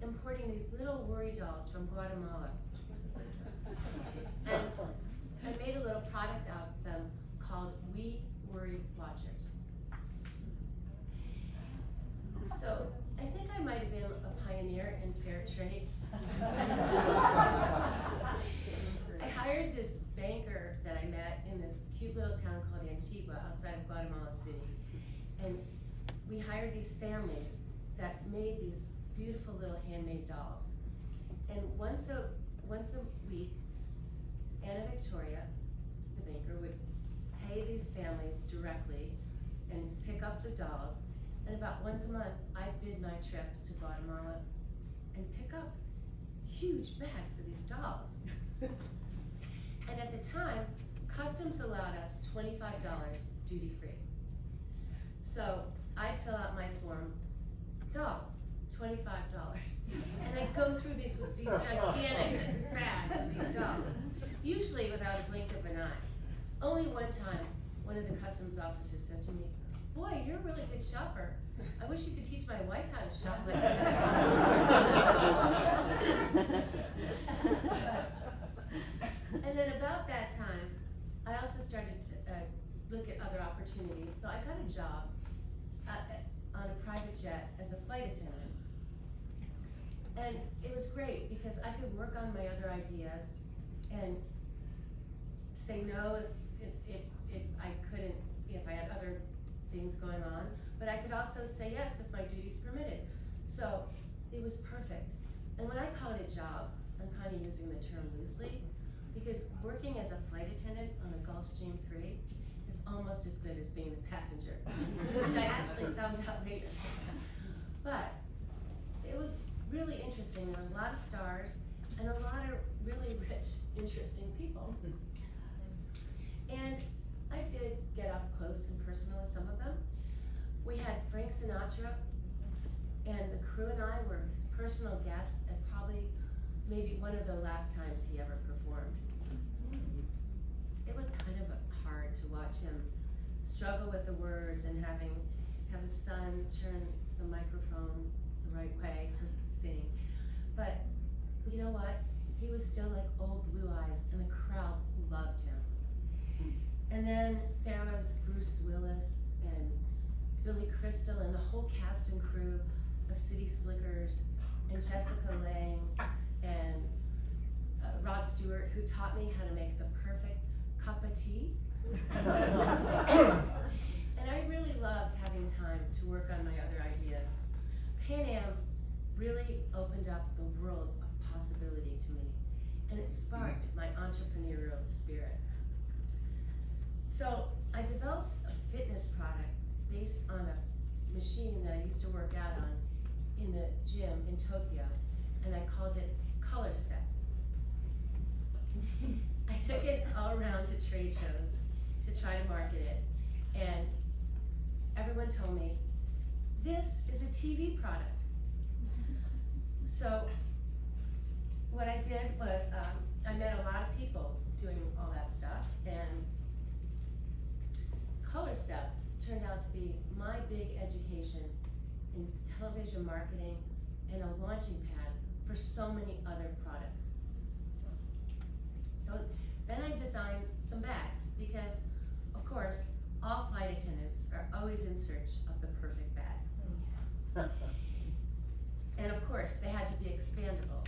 importing these little worry dolls from Guatemala. And I made a little product out of them called We Worry Watchers. So I think I might have been a pioneer in fair trade. I hired this banker that I met in this cute little town called Antigua outside of Guatemala City. And we hired these families that made these beautiful little handmade dolls. And once a week, Anna Victoria, the banker, would pay these families directly and pick up the dolls. And about once a month, I'd bid my trip to Guatemala and pick up huge bags of these dolls. And at the time, customs allowed us $25 duty free. So I'd fill out my form, dolls, $25. And I'd go through these gigantic bags of these dolls, usually without a blink of an eye. Only one time, one of the customs officers said to me, boy, you're a really good shopper. I wish you could teach my wife how to shop like that. And then about that time, I also started to look at other opportunities. So I got a job on a private jet as a flight attendant. And it was great because I could work on my other ideas and say no if I couldn't, if I had other things going on, but I could also say yes if my duties permitted. So it was perfect. And when I call it a job, I'm kind of using the term loosely, because working as a flight attendant on a Gulfstream 3 is almost as good as being the passenger, which I actually found out later. But it was really interesting. There were a lot of stars and a lot of really rich, interesting people. And I did get up close and personal with some of them. We had Frank Sinatra, and the crew and I were his personal guests at probably maybe one of the last times he ever performed. It was kind of hard to watch him struggle with the words and have his son turn the microphone the right way so he could sing. But you know what? He was still like old Blue Eyes, and the crowd loved him. And then there was Bruce Willis and Billy Crystal and the whole cast and crew of City Slickers, and Jessica Lange and Rod Stewart, who taught me how to make the perfect cup of tea. And I really loved having time to work on my other ideas. Pan Am really opened up the world of possibility to me, and it sparked my entrepreneurial spirit. So I developed a fitness product based on a machine that I used to work out on in the gym in Tokyo, and I called it Color Step. I took it all around to trade shows to try to market it, and everyone told me, this is a TV product. So what I did was, I met a lot of people doing all that stuff, and Color Step turned out to be my big education in television marketing and a launching pad for so many other products. So then I designed some bags because, of course, all flight attendants are always in search of the perfect bag. And of course, they had to be expandable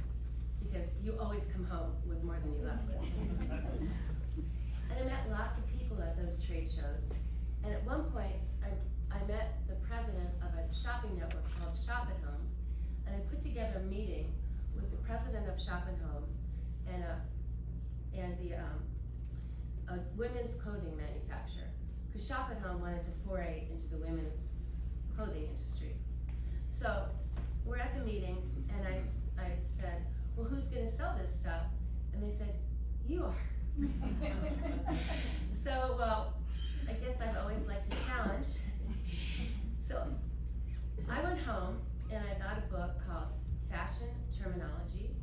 because you always come home with more than you left with. And I met lots of people at those trade shows. And at one point, I met the president of a shopping network called Shop at Home, and I put together a meeting with the president of Shop at Home and a women's clothing manufacturer, because Shop at Home wanted to foray into the women's clothing industry. So we're at the meeting, and I said, well, who's going to sell this stuff? And they said, you are. So, well, I guess I've always liked to challenge. So I went home and I got a book called Fashion Terminology,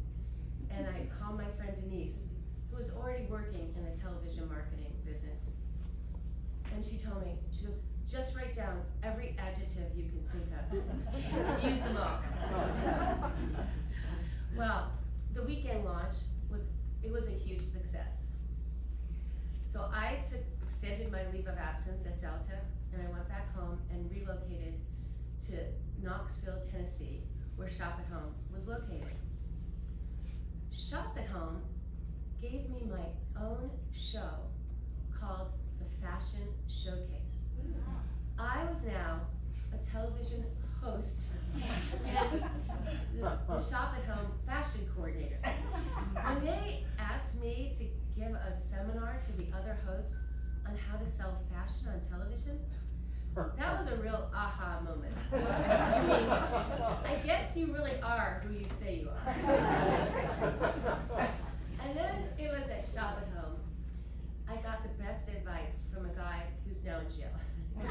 and I called my friend Denise, who was already working in the television marketing business. And she told me, she goes, just write down every adjective you can think of. Use them all. Well, the weekend launch was a huge success. So I extended my leave of absence at Delta, and I went back home and relocated to Knoxville, Tennessee, where Shop at Home was located. Shop at Home gave me my own show called The Fashion Showcase. I was now a television host and the Shop at Home fashion coordinator. When they asked me to give a seminar to the other hosts on how to sell fashion on television, that was a real aha moment. I mean, I guess you really are who you say you are. And then it was at Shop at Home. I got the best advice from a guy who's now in jail. He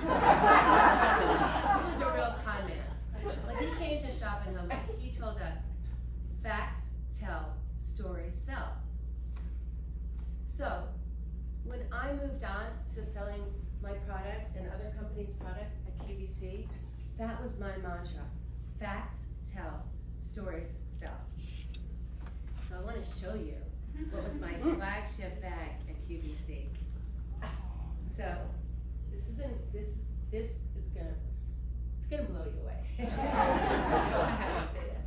was a real con man. When he came to Shop at Home, he told us, facts tell, stories sell. So when I moved on to selling my products and other companies' products at QVC, that was my mantra. Facts tell, stories sell. So I want to show you what was my flagship bag at QVC. So this is gonna blow you away. I have to say that.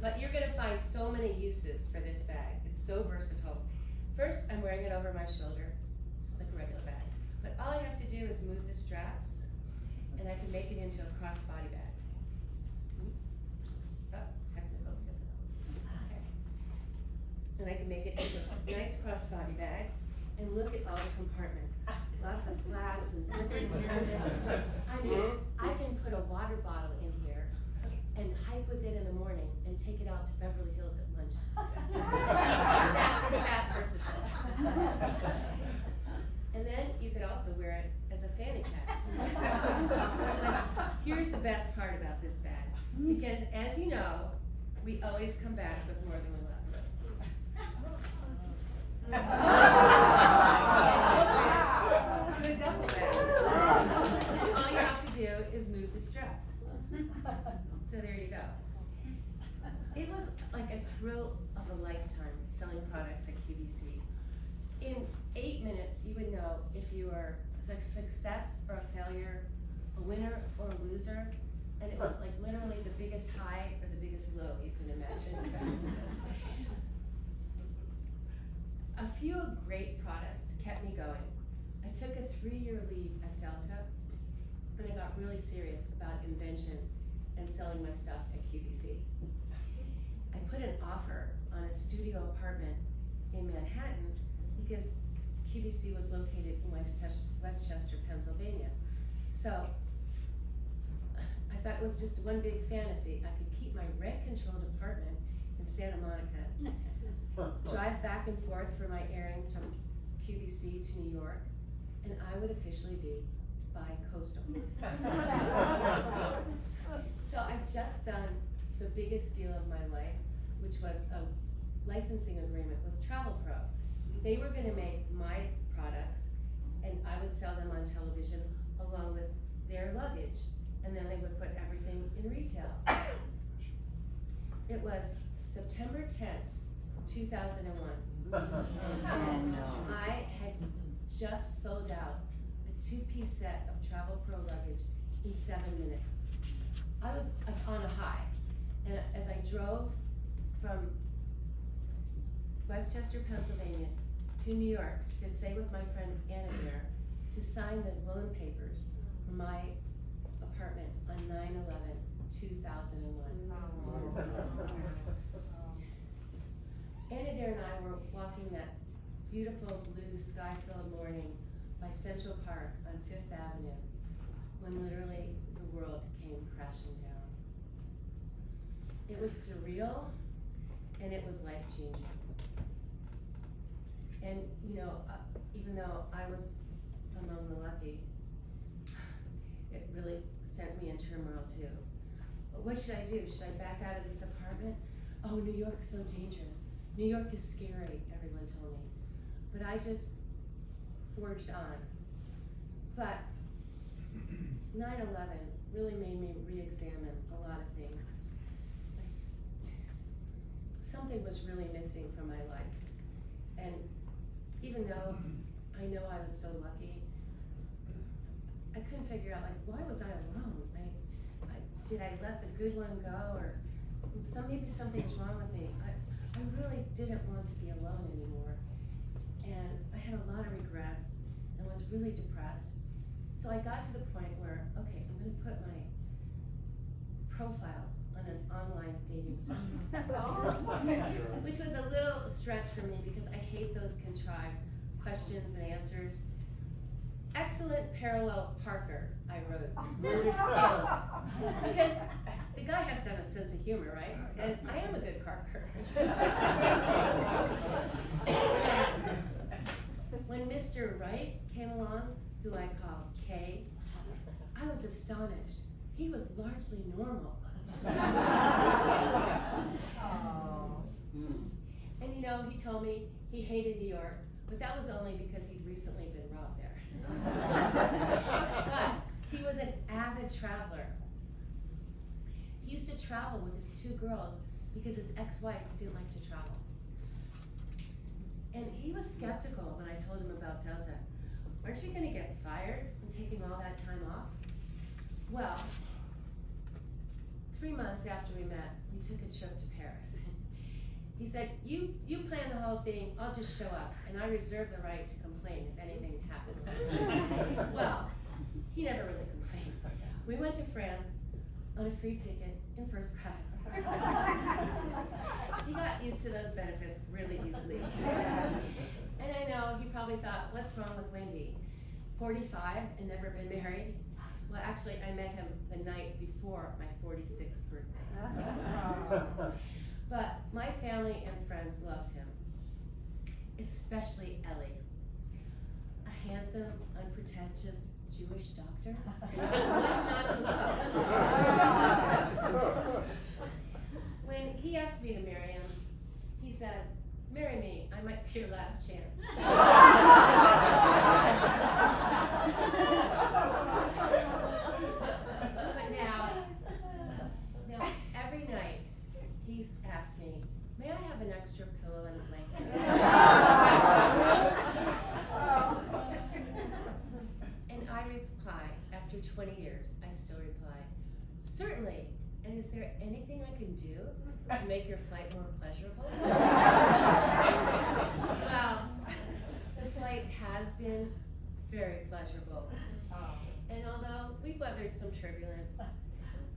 But you're gonna find so many uses for this bag. It's so versatile. First, I'm wearing it over my shoulder, just like a regular bag. do is move the straps, and I can make it into a crossbody bag. Oops. Oh, technical difficulty. Okay. And I can make it into a nice crossbody bag, and look at all the compartments. Lots of flaps and zipping here. I mean, I can put a water bottle in here and hike with it in the morning and take it out to Beverly Hills at lunch. It's that versatile. And then you could also wear it as a fanny pack. Here's the best part about this bag, because as you know, we always come back with more than we left. To a duffel bag. All you have to do is move the straps. So there you go. It was like a thrill of a lifetime selling products at QVC. In 8 minutes, you would know if you were a success or a failure, a winner or a loser, and it was like literally the biggest high or the biggest low you could imagine. A few great products kept me going. I took a 3-year leave at Delta, and I got really serious about invention and selling my stuff at QVC. I put an offer on a studio apartment in Manhattan because QVC was located in Westchester, Pennsylvania. So I thought it was just one big fantasy. I could keep my rent-controlled apartment in Santa Monica, drive back and forth for my airings from QVC to New York, and I would officially be bi-coastal. So I just done the biggest deal of my life, which was a licensing agreement with Travel Pro. They were gonna make my products, and I would sell them on television along with their luggage, and then they would put everything in retail. It was September 10th, 2001. And I had just sold out a 2-piece set of Travel Pro luggage in 7 minutes. I was on a high, and as I drove from Westchester, Pennsylvania to New York to stay with my friend Anna there to sign the loan papers for my apartment on 9/11/2001. Anna Dare and I were walking that beautiful blue sky-filled morning by Central Park on 5th Avenue when literally the world came crashing down. It was surreal and it was life-changing. And you know, even though I was among the lucky, it really sent me in turmoil too. But what should I do? Should I back out of this apartment? Oh, New York's so dangerous. New York is scary, everyone told me. But I just forged on. But 9/11 really made me re-examine a lot of things. Something was really missing from my life. And even though I know I was so lucky, I couldn't figure out, like, why was I alone? Did I let the good one go, or maybe something's wrong with me? I really didn't want to be alone anymore. And I had a lot of regrets and was really depressed. So I got to the point where, okay, I'm gonna put my profile on an online dating site. Which was a little stretch for me because I hate those contrived questions and answers. Excellent parallel parker, I wrote, under skills. Because the guy has to have a sense of humor, right? And I am a good parker. When Mr. Wright came along, who I call K, I was astonished. He was largely normal. And you know, he told me he hated New York, but that was only because he'd recently been robbed there. But he was an avid traveler. He used to travel with his 2 girls because his ex-wife didn't like to travel. And he was skeptical when I told him about Delta. Aren't you gonna get fired from taking all that time off? Well, 3 months after we met, we took a trip to Paris. He said, you plan the whole thing, I'll just show up, and I reserve the right to complain if anything happens. Well, he never really complained. We went to France on a free ticket in first class. He got used to those benefits really easily. And I know he probably thought, what's wrong with Wendy? 45 and never been married? Well, actually, I met him the night before my 46th birthday. But my family and friends loved him, especially Ellie. A handsome, unpretentious Jewish doctor. What's not to love? When he asked me to marry him, he said, "Marry me, I might be your last chance." But now every night he asks me, "May I have an extra pillow and a blanket?" And I reply, after 20 years, I still reply, "Certainly. And is there anything I can do to make your flight more pleasurable?" Well, the flight has been very pleasurable. And although we've weathered some turbulence,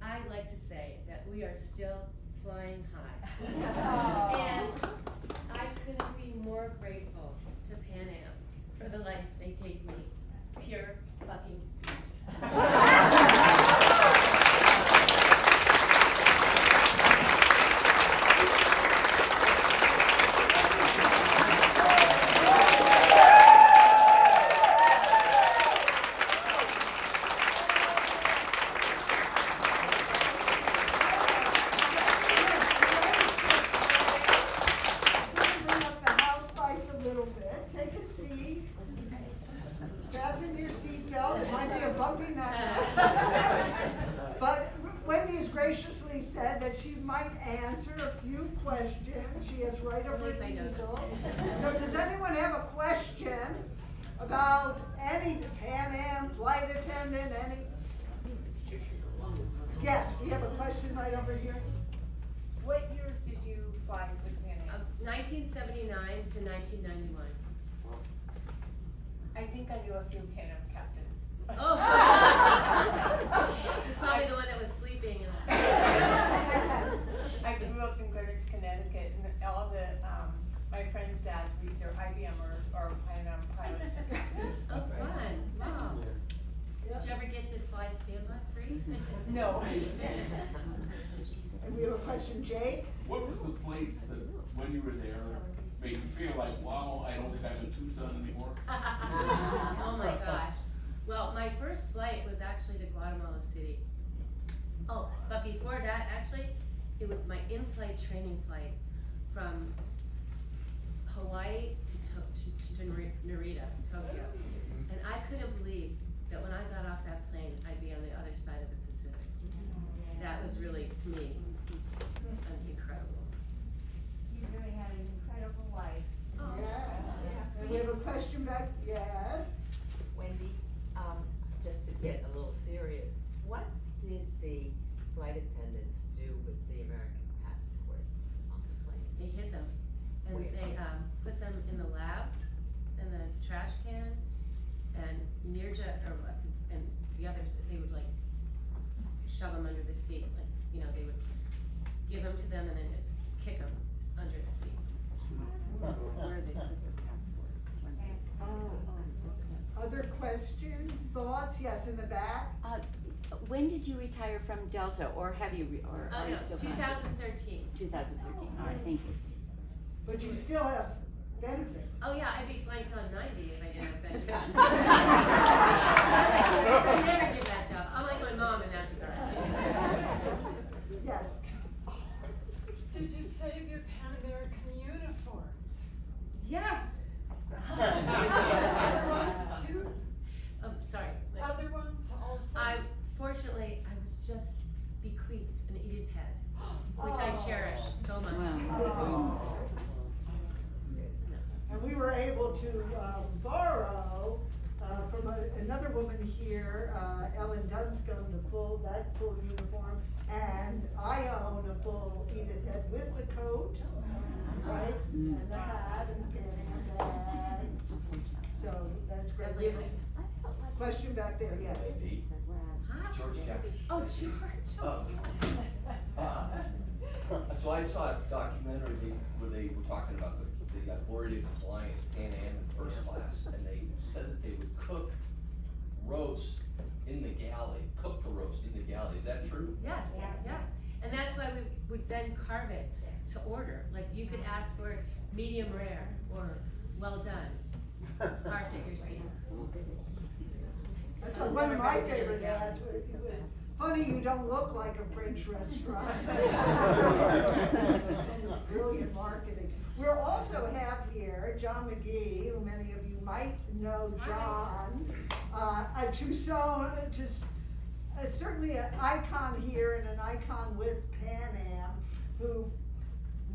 I'd like to say that we are still flying high. And I couldn't be more grateful to Pan Am for the life they gave me. Pure fucking magic. Fasten your seatbelt, it might be a bumpy night. But Wendy has graciously said that she might answer a few questions. She has right up her easel. So does anyone have a question about any Pan Am flight attendant, any? Yes, we have a question right over here. What years did you fly with Pan Am? 1979 to 1991. I think I knew a few Pan Am captains. Oh! He's probably the one that was sleeping. I grew up in Greenwich, Connecticut, and all of the, my friends' dads, either IBMers or Pan Am pilots or captains. Oh, fun. Wow. Did you ever get to fly standby free? No. And we have a question, Jake? What was the place that, when you were there, made you feel like, wow, I don't think I'm in Tucson anymore? Oh my gosh. Well, my first flight was actually to Guatemala City. Oh, but before that, actually, it was my in-flight training flight from Hawaii to Narita, Tokyo. And I couldn't believe that when I got off that plane, I'd be on the other side of the Pacific. That was really, to me, incredible. You really had an incredible life. Oh. Yes. And we have a question back, yes? Wendy, just to get a little serious, what did the flight attendants do with the American passports on the plane? They hid them, and Where? they put them in the labs, in the trash can, and Nearjet, and the others, they would like shove them under the seat, like, they would give them to them and then just kick them under the seat. Other questions, thoughts? Yes, in the back? When did you retire from Delta, or have you, or Oh are you no, still? 2013. 2013, all right, thank you. But you still have benefits. Oh yeah, I'd be flying till I'm 90 if I didn't have benefits. I'd never give that job. I'm like my mom in that regard. Yes. Did you save your Pan American uniforms? Yes. Other ones too? Oh, sorry. Other ones also? Fortunately, I was just bequeathed an Edith head, which I cherish so much. Wow. And we were able to borrow from another woman here, Ellen Dunscombe, that full uniform, and I own a full Edith head with the coat, right, and the hat and the Pan Am bag. So that's great. Definitely. I felt like Question back there, yes. Huh? George Jackson. Oh, George. So I saw a documentary where they were talking about the glory days of flying Pan Am in first class, and they said that they would cook roast in the galley, cook the roast in the galley. Is that true? Yes, yeah. And that's why we would then carve it to order. Like you could ask for medium rare or well done, carved at your seat. That's one of my favorite ads. Funny, you don't look like a French restaurant. Brilliant marketing. We'll also have here John McGee, who many of you might know John. A Tucson, just certainly an icon here and an icon with Pan Am, who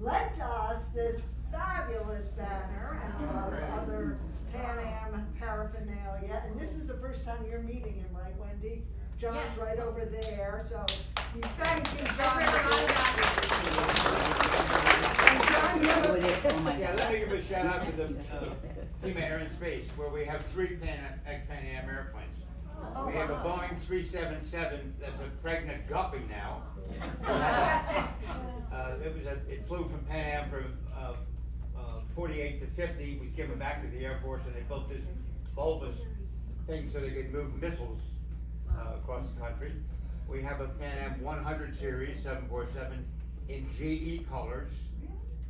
lent us this fabulous banner and a lot of other Pan Am paraphernalia. And this is the first time you're meeting him, right, Wendy? John's Yes. right over there, so we thank you, John. And John, you have a- Yeah, let me give a shout out to the Pima Air and Space, where we have 3 Pan Am airplanes. We have a Boeing 377 that's a pregnant guppy now. It flew from Pan Am from 48 to 50, was given back to the Air Force, and they built this bulbous thing so they could move missiles across the country. We have a Pan Am 100 series 747 in GE colors.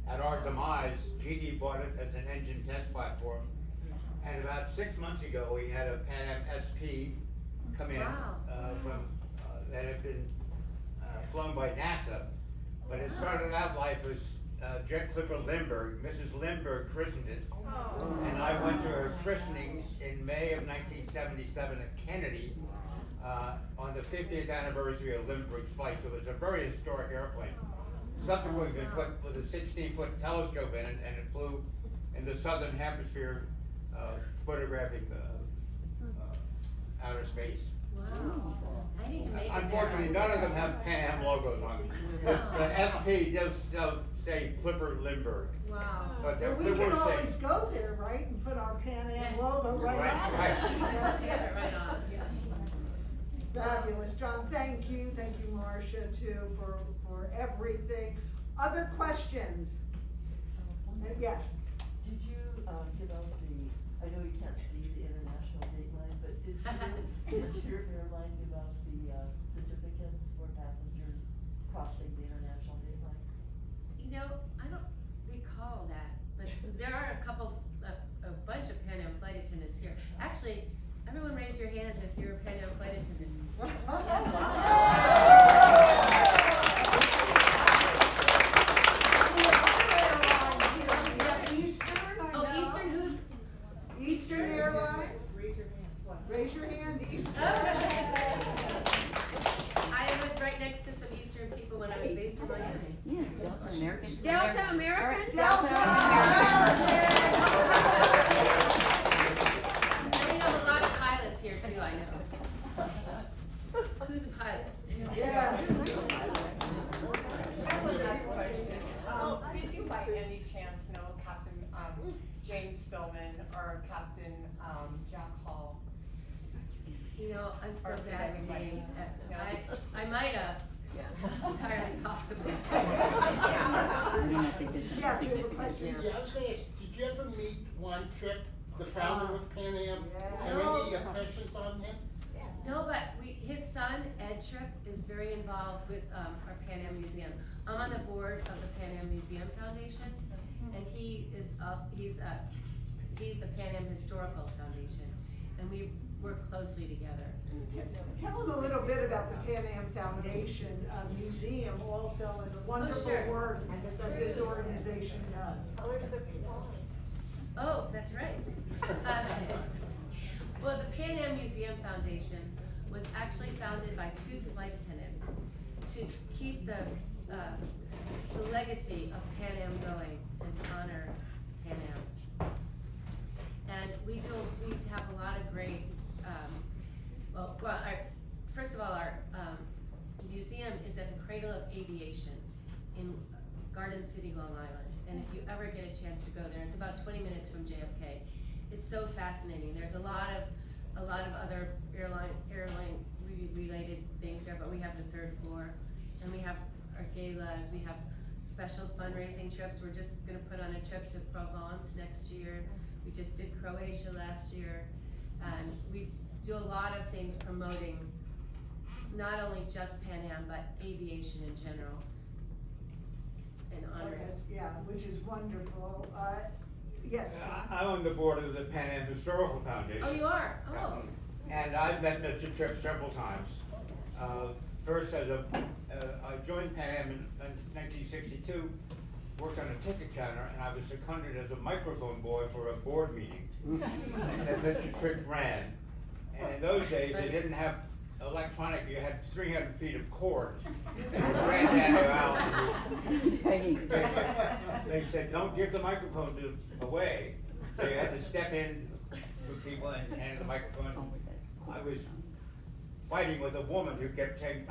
At our demise, GE bought it as an engine test platform. And about 6 months ago, we had a Pan Am SP come in that had been flown by NASA. But it started out life as Jet Clipper Lindbergh. Mrs. Lindbergh christened it. And I went to her christening in May of 1977 at Kennedy on the 50th anniversary of Lindbergh's flight. So it was a very historic airplane. Subsequently, we put with a 16-foot telescope in it, and it flew in the southern hemisphere, photographing outer space. Wow. I need to make it Unfortunately, there. none of them have Pan Am logos on them. The SP does say Clipper Lindbergh, Wow. but Well, they we can were always safe. go there, right, and put our Pan Am logo right Right, on right. it. Just stamp it right on. Fabulous, John, thank you, Marcia, too, for everything. Other questions? Yes, Did you, give out I know you can't see the international dateline, but did your airline give out the, certificates for passengers crossing the international dateline? You know, I don't recall that, but there are a bunch of Pan Am flight attendants here. Actually, everyone raise your hand if you're a Pan Am flight attendant. Eastern, who's? Eastern Airlines? Raise your hand, Eastern. I lived right next to some Eastern people when I was based in Miami. Yeah, Delta American. Delta American? Delta And we have a lot of pilots here too, I know. Who's a pilot? Yeah. I have one last question. Did you by any chance know Captain James Spillman or Captain Jack Hall? You know, I'm so Or bad with anybody. names. No. I might have. Entirely possible. I don't know if they did something Yes, you have a significant question? there. Yeah, I was gonna ask, did you ever meet Juan Tripp, the founder of Pan Am? Yeah. Have any impressions on him? No, but his son, Ed Tripp, is very involved with our Pan Am Museum. I'm on the board of the Pan Am Museum Foundation, and he is also, he's the Pan Am Historical Foundation, and we work closely together. Tell them a little bit about the Pan Am Foundation Museum also and the wonderful sure. work that this organization does. Oh, that's right. Well, the Pan Am Museum Foundation was actually founded by 2 flight attendants to keep the legacy of Pan Am going and to honor Pan Am. And we have a lot of great, first of all, our museum is at the cradle of aviation in Garden City, Long Island. And if you ever get a chance to go there, it's about 20 minutes from JFK. It's so fascinating. There's a lot of other galas, we have special fundraising trips. We're just gonna put on a trip to Provence next year. We just did Croatia last year. And we do a lot of things promoting not only just Pan Am, but aviation in general. And honoring. Yeah, which is wonderful. Yes. I'm on the board of the Pan Am Historical Foundation. Oh, you are? Oh. And I've met Mr. Tripp several times. First I joined Pan Am in 1962, worked on a ticket counter, and I was seconded as a microphone boy for a board meeting that Mr. Tripp ran. And in those days, they didn't have electronic, you had 300 feet of cord. And you ran down the aisle. They said, don't give the microphone away. They had to step in to people and hand the microphone. I was fighting with a woman who kept saying,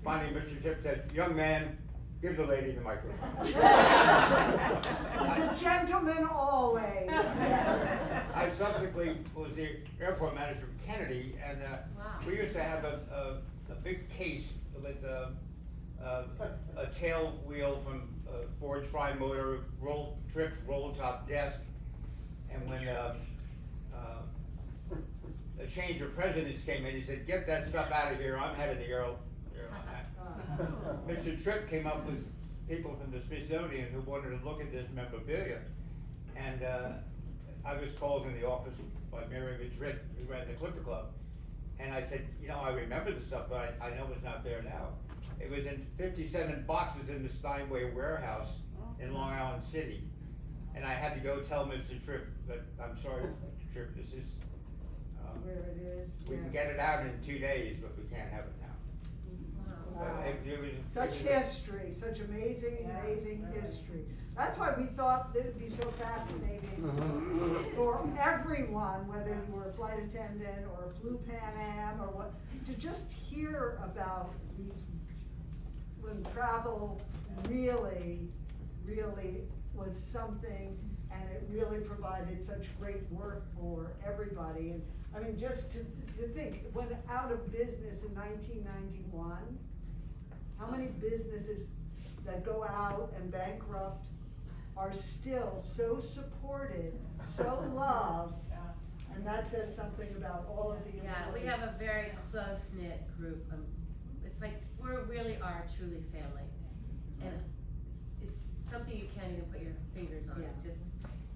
finally Mr. Tripp said, young man, give the lady the microphone. He's a gentleman always. I subsequently was the airport manager of Kennedy, and we used to have a big case with a tail wheel from Ford Tri-Motor, Tripp's roll-top desk, and when a change of presidents came in, he said, get that stuff out of here, I'm head of the airline. Mr. Tripp came up with people from the Smithsonian who wanted to look at this memorabilia, and I was called in the office by Mary Madrid, who ran the Clipper Club, and I said, you know, I remember the stuff, but I know it's not there now. It was in 57 boxes in the Steinway warehouse in Long Island City, and I had to go tell Mr. Tripp that, I'm sorry, Mr. Tripp, this is, Where it is. we can get it out in 2 days, but we can't have it now. Wow. It was- Such history, such amazing history. That's why we thought it would be so fascinating for everyone, whether you were a flight attendant or flew Pan Am or what, to just hear about these, when travel really was something, and it really provided such great work for everybody. And I mean, just to think, it went out of business in 1991. How many businesses that go out and bankrupt are still so supported, so loved, and that says something about all of the employees. Yeah, we have a very close-knit group. It's like, we really are truly family. And it's something you can't even put your fingers on. It's just,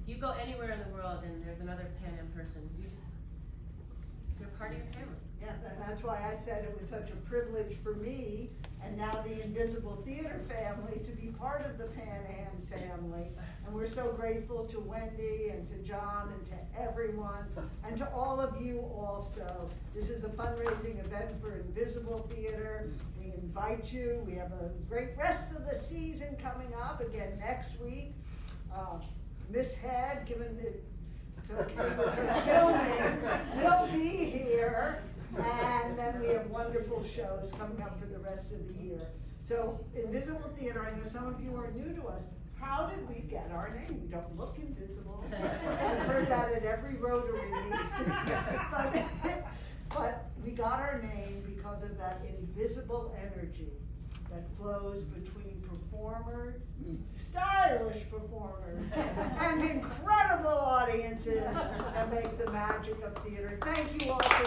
you go anywhere in the world and there's another Pan Am person, you're part of your family. Yeah, and that's why I said it was such a privilege for me, and now the Invisible Theater family, to be part of the Pan Am family. And we're so grateful to Wendy and to John and to everyone, and to all of you also. This is a fundraising event for Invisible Theater. We invite you. We have a great rest of the season coming up again next week. Miss Head, given it's okay with her filming, will be here. And then we have wonderful shows coming up for the rest of the year. So Invisible Theater, I know some of you are new to us. How did we get our name? We don't look invisible. I've heard that at every Rotary meeting. But we got our name because of that invisible energy that flows between performers, stylish performers, and incredible audiences that make the magic of theater. Thank you all for